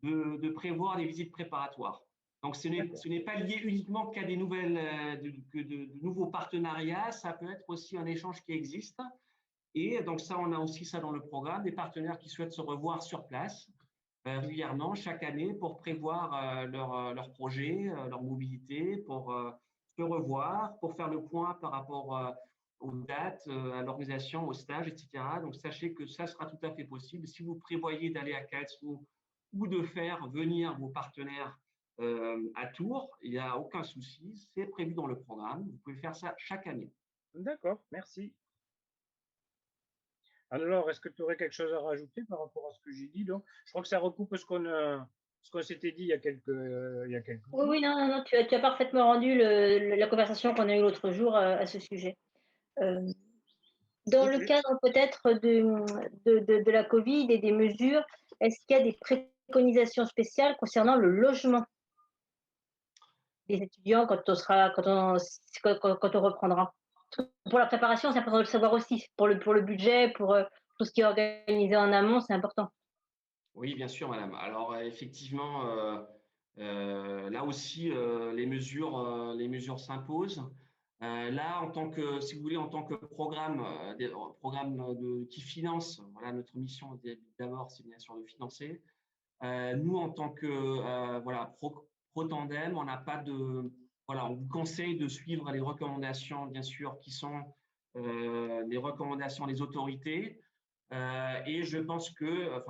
de prévoir des visites préparatoires. Donc, ce n'est pas lié uniquement qu'à des de nouveaux partenariats, ça peut être aussi un échange qui existe. Et donc, ça, on a aussi ça dans le programme, des partenaires qui souhaitent se revoir sur place régulièrement, chaque année, pour prévoir leur projet, leur mobilité, pour se revoir, pour faire le point par rapport aux dates, à l'organisation, aux stages, etc. Donc, sachez que ça sera tout à fait possible. Si vous prévoyez d'aller à Karlsruhe ou de faire venir vos partenaires à Tours, il n'y a aucun souci, c'est prévu dans le programme. Vous pouvez faire ça chaque année. D'accord, merci. Alors, est-ce que tu aurais quelque chose à rajouter par rapport à ce que j'ai dit? Donc, je crois que ça recoupe ce qu'on s'était dit il y a quelques jours. Oui, non, tu as parfaitement rendu la conversation qu'on a eue l'autre jour à ce sujet. Dans le cadre peut-être de la Covid et des mesures, est-ce qu'il y a des préconisations spéciales concernant le logement des étudiants quand on reprendra? Pour la préparation, c'est important de le savoir aussi. Pour le budget, pour tout ce qui est organisé en amont, c'est important. Oui, bien sûr, madame. Alors, effectivement, là aussi, les mesures s'imposent. Là, si vous voulez, en tant que programme qui finance, voilà, notre mission d'abord, c'est bien sûr de financer. Nous, en tant que Protandem, on n'a pas de… Voilà, on vous conseille de suivre les recommandations, bien sûr, qui sont les recommandations des autorités. Et je pense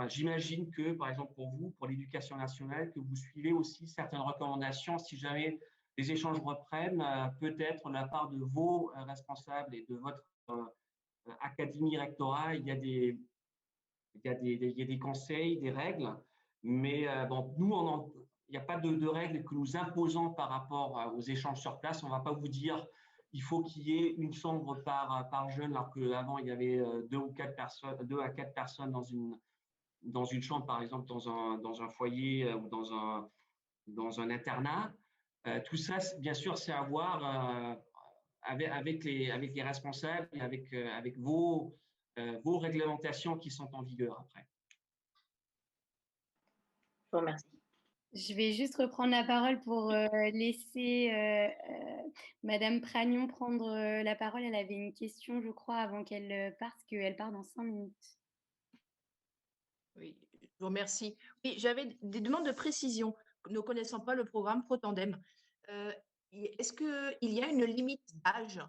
j'imagine que, par exemple, pour vous, pour l'éducation nationale, que vous suivez aussi certaines recommandations si jamais les échanges reprennent, peut-être de la part de vos responsables et de votre académie rectorat, il y a des conseils, des règles, mais nous, il n'y a pas de règles que nous imposons par rapport aux échanges sur place. On ne va pas vous dire il faut qu'il y ait une chambre par jeune, alors qu'avant, il y avait 2 à 4 personnes dans une chambre, par exemple, dans un foyer ou dans un internat. Tout ça, bien sûr, c'est à voir avec les responsables et avec vos réglementations qui sont en vigueur après. Je vous remercie. Je vais juste reprendre la parole pour laisser Madame Pragnon prendre la parole. Elle avait une question, je crois, avant qu'elle parte, parce qu'elle part dans 5 minutes. Oui, je vous remercie. Oui, j'avais des demandes de précision. Ne connaissant pas le programme Protandem, est-ce qu'il y a une limite d'âge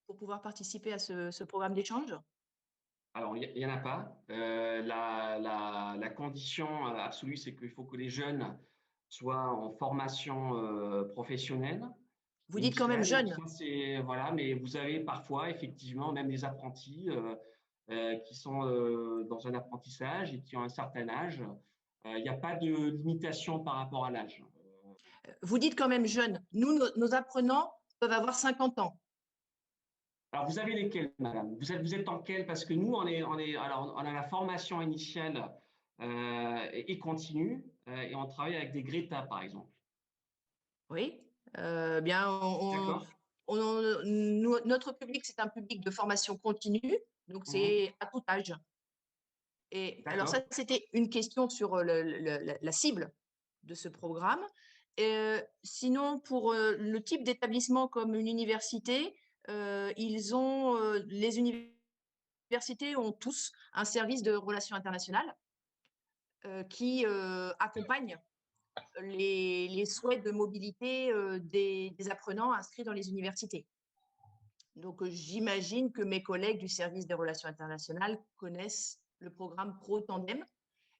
pour pouvoir participer à ce programme d'échange? Alors, il n'y en a pas. La condition absolue, c'est qu'il faut que les jeunes soient en formation professionnelle. Vous dites quand même jeunes. Voilà, mais vous avez parfois, effectivement, même des apprentis qui sont dans un apprentissage et qui ont un certain âge. Il n'y a pas de limitation par rapport à l'âge. Vous dites quand même jeune. Nous, nos apprenants peuvent avoir 50 ans. Alors, vous avez lesquels, madame? Vous êtes en quel? Parce que nous, alors, on a la formation initiale et continue, et on travaille avec des Greta, par exemple. Oui. Bien, D'accord. notre public, c'est un public de formation continue, donc c'est à tout âge. Et alors ça, c'était une question sur la cible de ce programme. Sinon, pour le type d'établissement comme une université, les universités ont tous un service de relations internationales qui accompagne les souhaits de mobilité des apprenants inscrits dans les universités. Donc, j'imagine que mes collègues du service des relations internationales connaissent le programme ProTandem,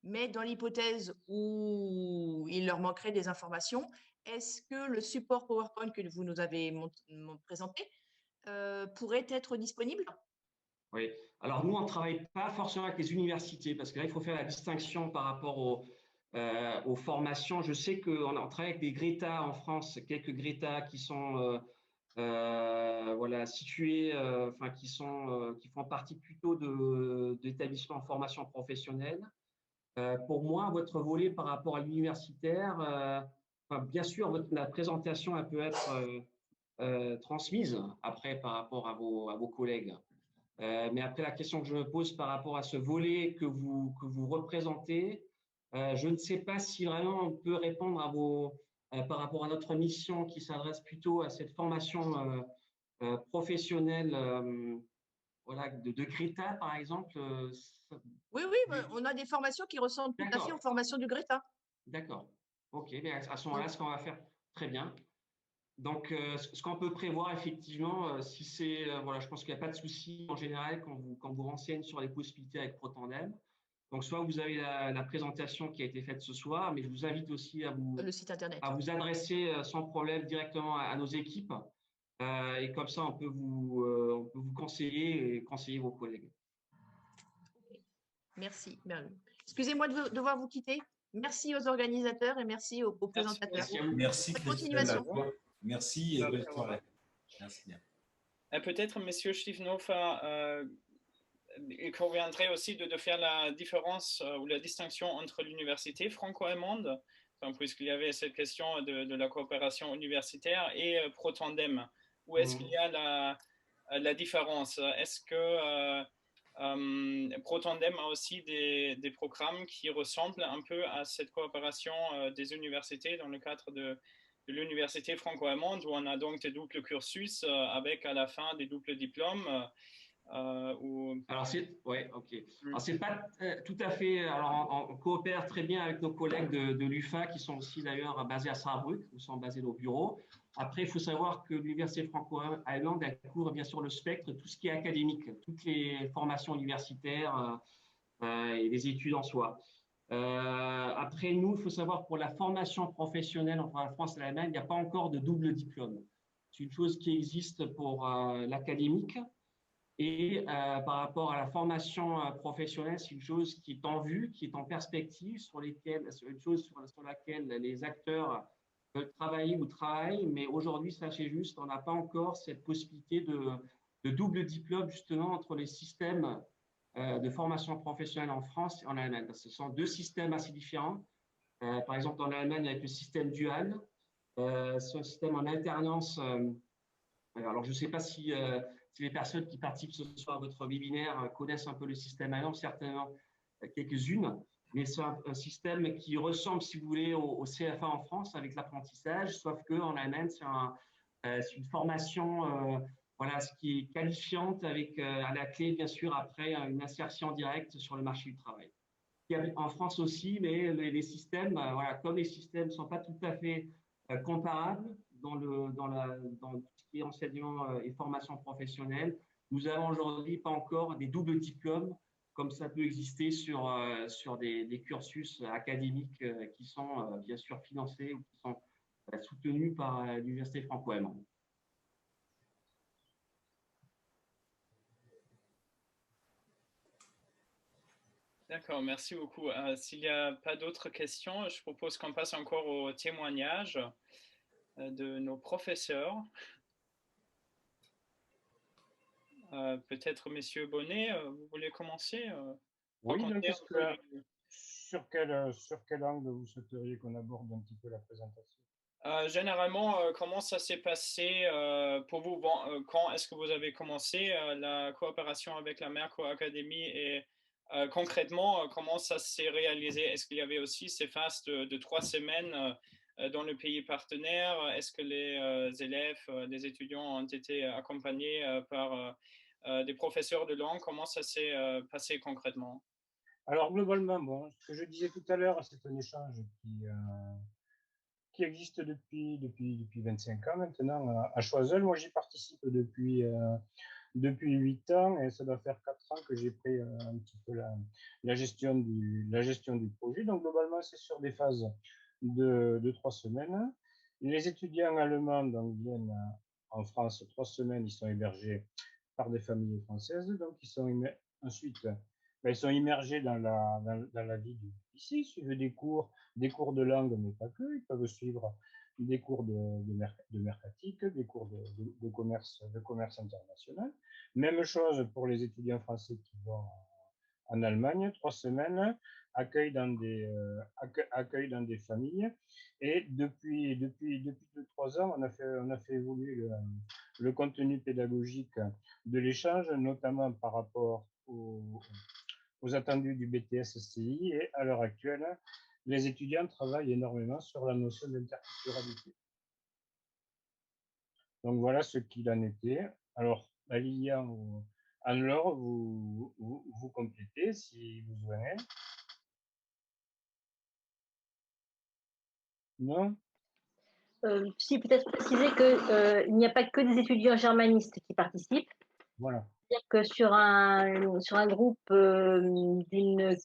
mais dans l'hypothèse où il leur manquerait des informations, est-ce que le support PowerPoint que vous nous avez présenté pourrait être disponible? Oui. Alors, nous, on ne travaille pas forcément avec les universités parce que là, il faut faire la distinction par rapport aux formations. Je sais qu'on travaille avec des Greta en France, quelques Greta qui sont voilà, situés, enfin, qui font partie plutôt d'établissements de formation professionnelle. Pour moi, votre volet par rapport à l'universitaire, enfin, bien sûr, la présentation elle peut être transmise après par rapport à vos collègues. Mais après, la question que je me pose par rapport à ce volet que vous représentez, je ne sais pas si vraiment on peut répondre par rapport à notre mission qui s'adresse plutôt à cette formation professionnelle voilà, de Greta, par exemple. Oui, on a des formations qui ressemblent tout à fait aux formations du Greta. D'accord. OK, mais à ce moment-là, ce qu'on va faire, très bien. Donc, ce qu'on peut prévoir effectivement, si c'est, voilà, je pense qu'il n'y a pas de souci en général quand vous renseigne sur les possibilités avec ProTandem. Donc, soit vous avez la présentation qui a été faite ce soir, mais je vous invite aussi le site internet, à vous adresser sans problème directement à nos équipes. Et comme ça, on peut vous conseiller et conseiller vos collègues. Merci. Excusez-moi de devoir vous quitter. Merci aux organisateurs et merci aux présentateurs. Merci à vous. Merci, continuation. Merci et bonne soirée. Merci bien. Peut-être, Monsieur Stiefenhofer, il conviendrait aussi de faire la différence ou la distinction entre l'université franco-allemande, puisqu'il y avait cette question de la coopération universitaire, et ProTandem. Où est-ce qu'il y a la différence? Est-ce que ProTandem a aussi des programmes qui ressemblent un peu à cette coopération des universités dans le cadre de l'université franco-allemande, où on a donc des doubles cursus avec à la fin des doubles diplômes? Alors, ouais, ok. Alors, c'est pas tout à fait. Alors, on coopère très bien avec nos collègues de l'UFA qui sont aussi d'ailleurs basés à Saarbrück, où sont basés nos bureaux. Après, il faut savoir que l'université franco-allemande couvre bien sûr le spectre, tout ce qui est académique, toutes les formations universitaires et les études en soi. Après, nous, il faut savoir pour la formation professionnelle entre la France et l'Allemagne, il n'y a pas encore de double diplôme. C'est une chose qui existe pour l'académique. Et par rapport à la formation professionnelle, c'est une chose qui est en vue, qui est en perspective, une chose sur laquelle les acteurs veulent travailler ou travaillent. Mais aujourd'hui, sachez juste, on n'a pas encore cette possibilité de double diplôme justement entre les systèmes de formation professionnelle en France et en Allemagne. Ce sont deux systèmes assez différents. Par exemple, en Allemagne, avec le système dual, c'est un système en alternance. Alors, je ne sais pas si les personnes qui participent ce soir à votre webinaire connaissent un peu le système allemand, certainement quelques-unes, mais c'est un système qui ressemble, si vous voulez, au CFA en France avec l'apprentissage, sauf qu'en Allemagne, c'est une formation voilà, ce qui est qualifiante avec à la clé, bien sûr, après une insertion directe sur le marché du travail. En France aussi, mais les systèmes, voilà, comme les systèmes ne sont pas tout à fait comparables dans tout ce qui est enseignement et formation professionnelle, nous avons aujourd'hui pas encore des doubles diplômes comme ça peut exister sur des cursus académiques qui sont bien sûr financés ou qui sont soutenus par l'Université franco-allemande. D'accord, merci beaucoup. S'il n'y a pas d'autres questions, je propose qu'on passe encore au témoignage de nos professeurs. Peut-être, Monsieur Bonnet, vous voulez commencer Oui, donc raconter sur quel angle vous souhaiteriez qu'on aborde un petit peu la présentation? Généralement, comment ça s'est passé pour vous? Bon, quand est-ce que vous avez commencé la coopération avec la Merkur Academy et concrètement, comment ça s'est réalisé? Est-ce qu'il y avait aussi ces phases de 3 semaines dans le pays partenaire? Est-ce que les élèves, les étudiants ont été accompagnés par des professeurs de langue? Comment ça s'est passé concrètement? Alors globalement, bon, ce que je disais tout à l'heure, c'est un échange qui existe depuis 25 ans maintenant à Choiseul. Moi, j'y participe depuis 8 ans et ça doit faire 4 ans que j'ai pris un petit peu la gestion du projet. Donc globalement, c'est sur des phases de 3 semaines. Les étudiants allemands donc, viennent en France 3 semaines, ils sont hébergés par des familles françaises, donc ils sont ensuite ils sont immergés dans la vie du lycée, ils suivent des cours de langue, mais pas que, ils peuvent suivre des cours de mercatique, des cours de commerce international. Même chose pour les étudiants français qui vont en Allemagne, 3 semaines, accueil dans des familles. Et depuis 2-3 ans, on a fait évoluer le contenu pédagogique de l'échange, notamment par rapport aux attendus du BTS SCI. Et à l'heure actuelle, les étudiants travaillent énormément sur la notion d'interculturalité. Donc voilà ce qu'il en était. Alors, Lilian ou Anne-Laure, vous complétez si vous venez. Non? Si, peut-être préciser qu'il n'y a pas que des étudiants germanistes qui participent. Voilà. C'est-à-dire que sur un groupe d'une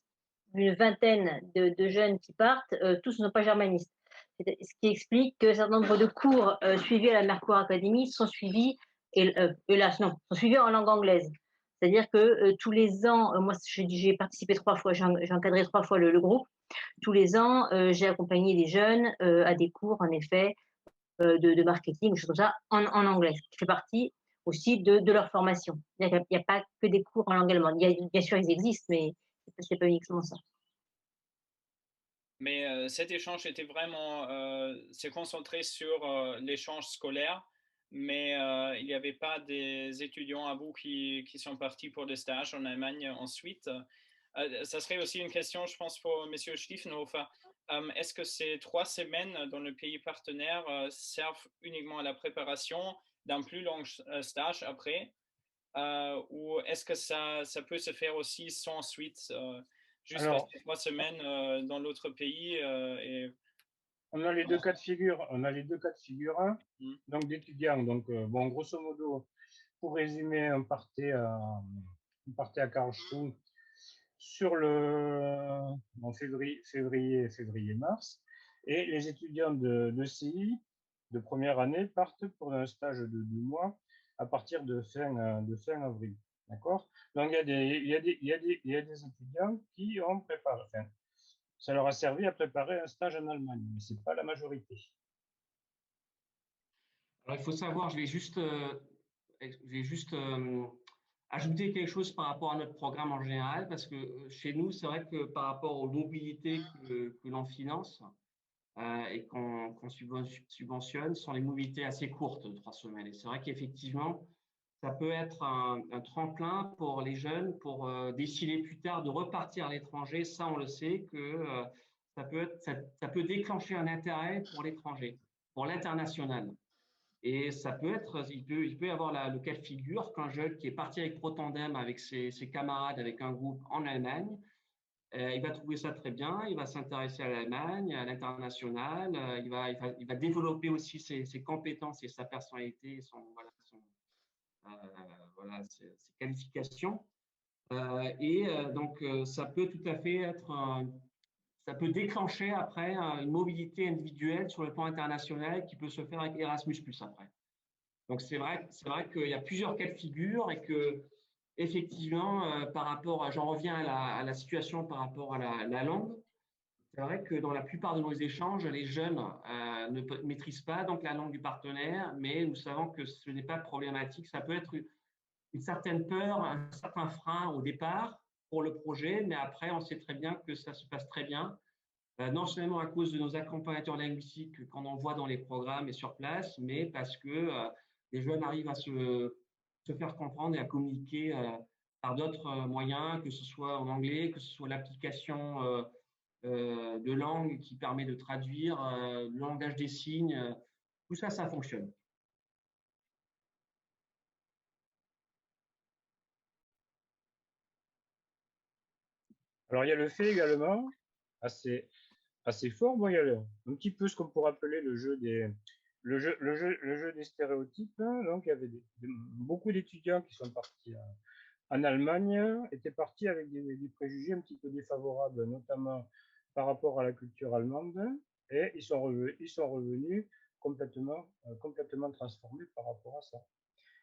vingtaine de jeunes qui partent, tous ne sont pas germanistes. Ce qui explique que un certain nombre de cours suivis à la Merkur Academy sont suivis, sont suivis en langue anglaise. C'est-à-dire que tous les ans, moi j'ai participé 3 fois, j'ai encadré 3 fois le groupe. Tous les ans, j'ai accompagné des jeunes à des cours, en effet, de marketing, des choses comme ça, en anglais. Ça fait partie aussi de leur formation. Il n'y a pas que des cours en langue allemande. Bien sûr, ils existent, mais ce n'est pas uniquement ça. Mais cet échange était vraiment, c'est concentré sur l'échange scolaire, mais il n'y avait pas des étudiants à vous qui sont partis pour des stages en Allemagne ensuite. Ça serait aussi une question, je pense, pour M. Stiefenhofer. Est-ce que ces 3 semaines dans le pays partenaire servent uniquement à la préparation d'un plus long stage après, ou est-ce que ça peut se faire aussi sans suite? Juste rester 3 semaines dans l'autre pays et... On a les deux cas de figure. Donc d'étudiants. Donc bon, grosso modo, pour résumer, on partait à Karlsruhe sur en février-mars, et les étudiants de CI de première année partent pour un stage de 2 mois à partir de fin avril. D'accord? Donc il y a des étudiants qui ont préparé, ça leur a servi à préparer un stage en Allemagne, mais ce n'est pas la majorité. Alors, il faut savoir, je vais juste ajouter quelque chose par rapport à notre programme en général, parce que chez nous, c'est vrai que par rapport aux mobilités que l'on finance et qu'on subventionne, ce sont les mobilités assez courtes de 3 semaines. Et c'est vrai qu'effectivement, ça peut être un tremplin pour les jeunes pour décider plus tard de repartir à l'étranger. Ça, on le sait que ça peut déclencher un intérêt pour l'étranger, pour l'international. Et ça peut être, il peut y avoir le cas de figure qu'un jeune qui est parti avec Protandem, avec ses camarades, avec un groupe en Allemagne, il va trouver ça très bien, il va s'intéresser à l'Allemagne, à l'international, il va développer aussi ses compétences et sa personnalité, ses qualifications. Donc, ça peut tout à fait être ça peut déclencher après une mobilité individuelle sur le plan international qui peut se faire avec Erasmus+ après. Donc, c'est vrai qu'il y a plusieurs cas de figure et que effectivement, par rapport à, j'en reviens à la situation par rapport à la langue. C'est vrai que dans la plupart de nos échanges, les jeunes ne maîtrisent pas donc la langue du partenaire, mais nous savons que ce n'est pas problématique. Ça peut être une certaine peur, un certain frein au départ pour le projet, mais après, on sait très bien que ça se passe très bien, non seulement à cause de nos accompagnateurs linguistiques qu'on envoie dans les programmes et sur place, mais parce que les jeunes arrivent à se faire comprendre et à communiquer par d'autres moyens, que ce soit en anglais, que ce soit l'application de langue qui permet de traduire, le langage des signes, tout ça, ça fonctionne. Alors, il y a le fait également, assez fort, bon, il y a un petit peu ce qu'on pourrait appeler le jeu des stéréotypes. Donc, il y avait beaucoup d'étudiants qui sont partis en Allemagne, étaient partis avec des préjugés un petit peu défavorables, notamment par rapport à la culture allemande, et ils sont revenus complètement transformés par rapport à ça.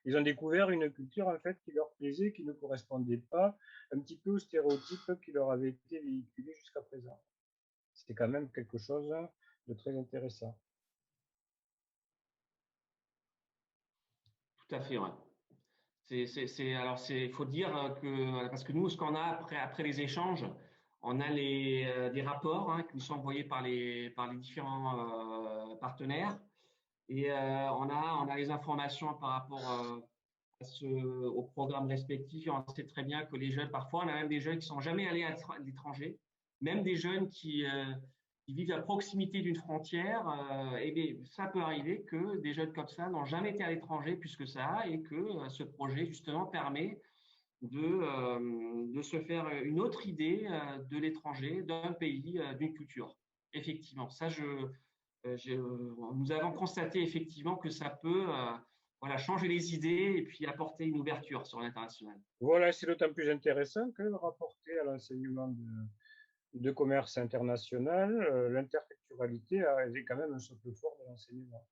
Ils ont découvert une culture en fait qui leur plaisait, qui ne correspondait pas un petit peu aux stéréotypes qui leur avaient été véhiculés jusqu'à présent. C'était quand même quelque chose de très intéressant. Tout à fait, ouais. Alors, il faut dire que, parce que nous, ce qu'on a après les échanges, on a des rapports qui nous sont envoyés par les différents partenaires et on a les informations par rapport au programme respectif et on sait très bien que les jeunes, parfois, on a même des jeunes qui sont jamais allés à l'étranger, même des jeunes qui vivent à proximité d'une frontière, et bien, ça peut arriver que des jeunes comme ça n'ont jamais été à l'étranger plus que ça et que ce projet justement permet de se faire une autre idée de l'étranger, d'un pays, d'une culture. Effectivement, ça, nous avons constaté effectivement que ça peut voilà, changer les idées et puis apporter une ouverture sur l'international. Voilà, c'est d'autant plus intéressant que rapporté à l'enseignement de commerce international, l'interculturalité est quand même un socle fort de l'enseignement.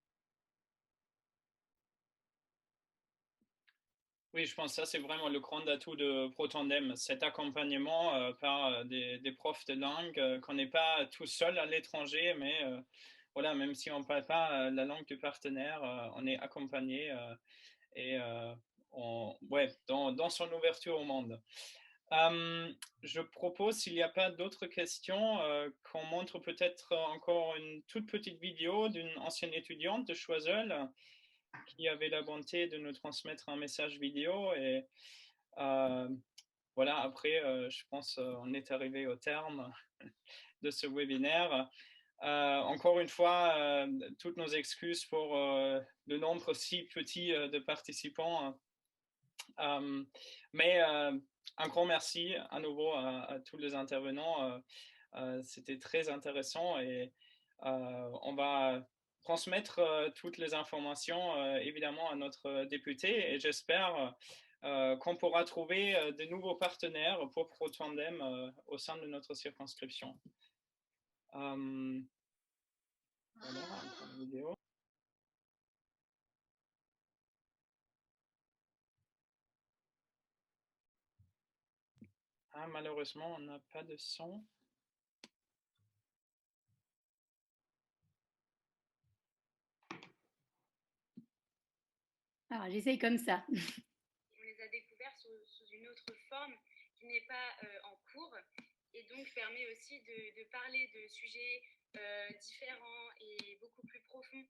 Oui, je pense que ça, c'est vraiment le grand atout de Protandem, cet accompagnement par des profs de langue, qu'on n'est pas tout seul à l'étranger, mais voilà, même si on ne parle pas la langue du partenaire, on est accompagné et dans son ouverture au monde. Je propose, s'il n'y a pas d'autres questions, qu'on montre peut-être encore une toute petite vidéo d'une ancienne étudiante de Choiseul qui avait la bonté de nous transmettre un message vidéo. Et voilà, après, je pense on est arrivé au terme de ce webinaire. Encore une fois, toutes nos excuses pour le nombre si petit de participants. Mais un grand merci à nouveau à tous les intervenants. C'était très intéressant et on va transmettre toutes les informations évidemment à notre député et j'espère qu'on pourra trouver de nouveaux partenaires pour Protandem au sein de notre circonscription. Voilà, une vidéo. Ah, malheureusement, on n'a pas de son. Alors, j'essaye comme ça. On les a découverts sous une autre forme qui n'est pas en cours et donc permet aussi de parler de sujets différents et beaucoup plus profonds.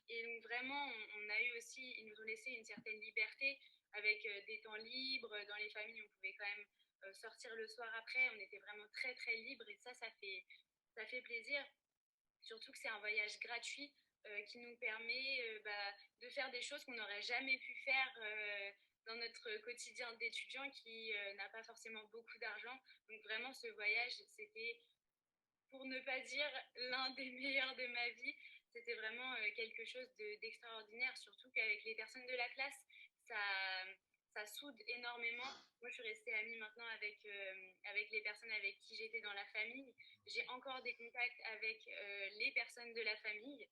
Et donc vraiment, on a eu aussi, ils nous ont laissé une certaine liberté avec des temps libres. Dans les familles, on pouvait quand même sortir le soir après. On était vraiment très, très libres et ça fait plaisir. Surtout que c'est un voyage gratuit qui nous permet de faire des choses qu'on n'aurait jamais pu faire dans notre quotidien d'étudiant qui n'a pas forcément beaucoup d'argent. Donc vraiment, ce voyage, c'était, pour ne pas dire l'un des meilleurs de ma vie. C'était vraiment quelque chose d'extraordinaire, surtout qu'avec les personnes de la classe, ça soude énormément. Moi, je suis restée amie maintenant avec les personnes avec qui j'étais dans la famille. J'ai encore des contacts avec les personnes de la famille.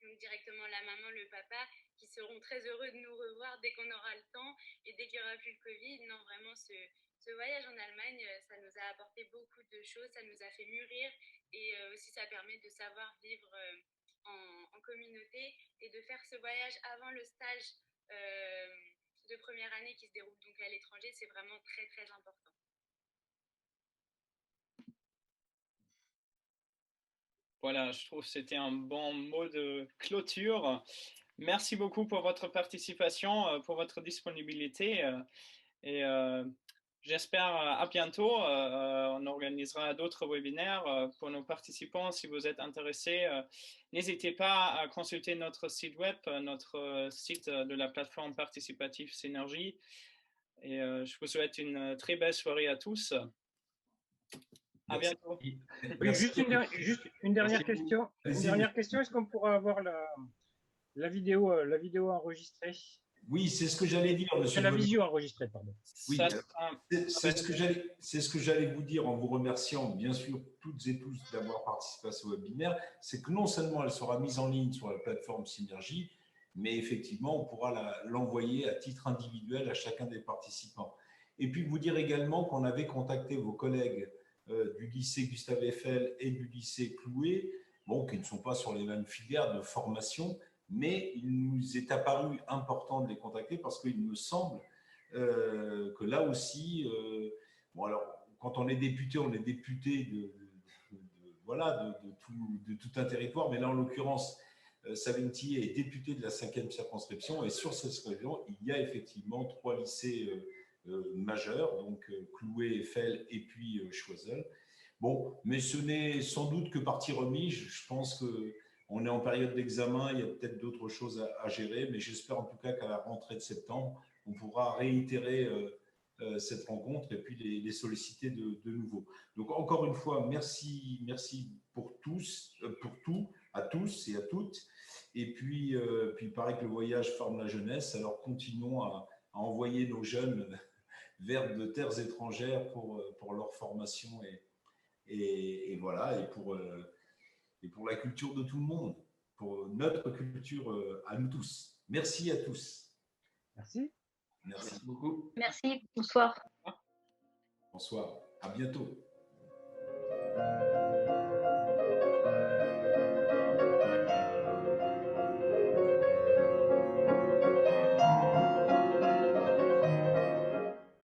donc directement la maman, le papa, qui seront très heureux de nous revoir dès qu'on aura le temps et dès qu'il n'y aura plus le Covid. Non, vraiment, ce voyage en Allemagne, ça nous a apporté beaucoup de choses, ça nous a fait mûrir et aussi ça permet de savoir vivre en communauté et de faire ce voyage avant le stage de première année qui se déroule donc à l'étranger, c'est vraiment très très important. Voilà, je trouve que c'était un bon mot de clôture. Merci beaucoup pour votre participation, pour votre disponibilité et j'espère à bientôt. On organisera d'autres webinaires pour nos participants. Si vous êtes intéressés, n'hésitez pas à consulter notre site web, notre site de la plateforme participative Synergie. Et je vous souhaite une très belle soirée à tous. À bientôt. Oui, juste une dernière question. Une dernière question. Est-ce qu'on pourra avoir la vidéo enregistrée? Oui, c'est ce que j'allais dire, monsieur. La visio enregistrée, pardon. Oui, c'est ce que j'allais vous dire en vous remerciant, bien sûr, toutes et tous d'avoir participé à ce webinaire. C'est que non seulement elle sera mise en ligne sur la plateforme Synergie, mais effectivement, on pourra l'envoyer à titre individuel à chacun des participants. Et puis, vous dire également qu'on avait contacté vos collègues du lycée Gustave Eiffel et du lycée Clouet, bon, qui ne sont pas sur les mêmes filières de formation, mais il nous est apparu important de les contacter parce qu'il me semble que là aussi, bon alors, quand on est député de tout un territoire, mais là en l'occurrence, Sabine Thier est député de la 5e circonscription et sur cette région, il y a effectivement 3 lycées majeurs, donc Clouet, Eiffel et puis Choiseul. Bon, mais ce n'est sans doute que partie remise. Je pense qu'on est en période d'examen, il y a peut-être d'autres choses à gérer, mais j'espère en tout cas qu'à la rentrée de septembre, on pourra réitérer cette rencontre et puis les solliciter de nouveau. Donc encore une fois, merci pour tous, pour tout, à tous et à toutes. Et puis il paraît que le voyage forme la jeunesse, alors continuons à envoyer nos jeunes vers de terres étrangères pour leur formation et voilà, et pour la culture de tout le monde, pour notre culture à nous tous. Merci à tous. Merci. Merci beaucoup. Merci, bonsoir. Bonsoir, à bientôt.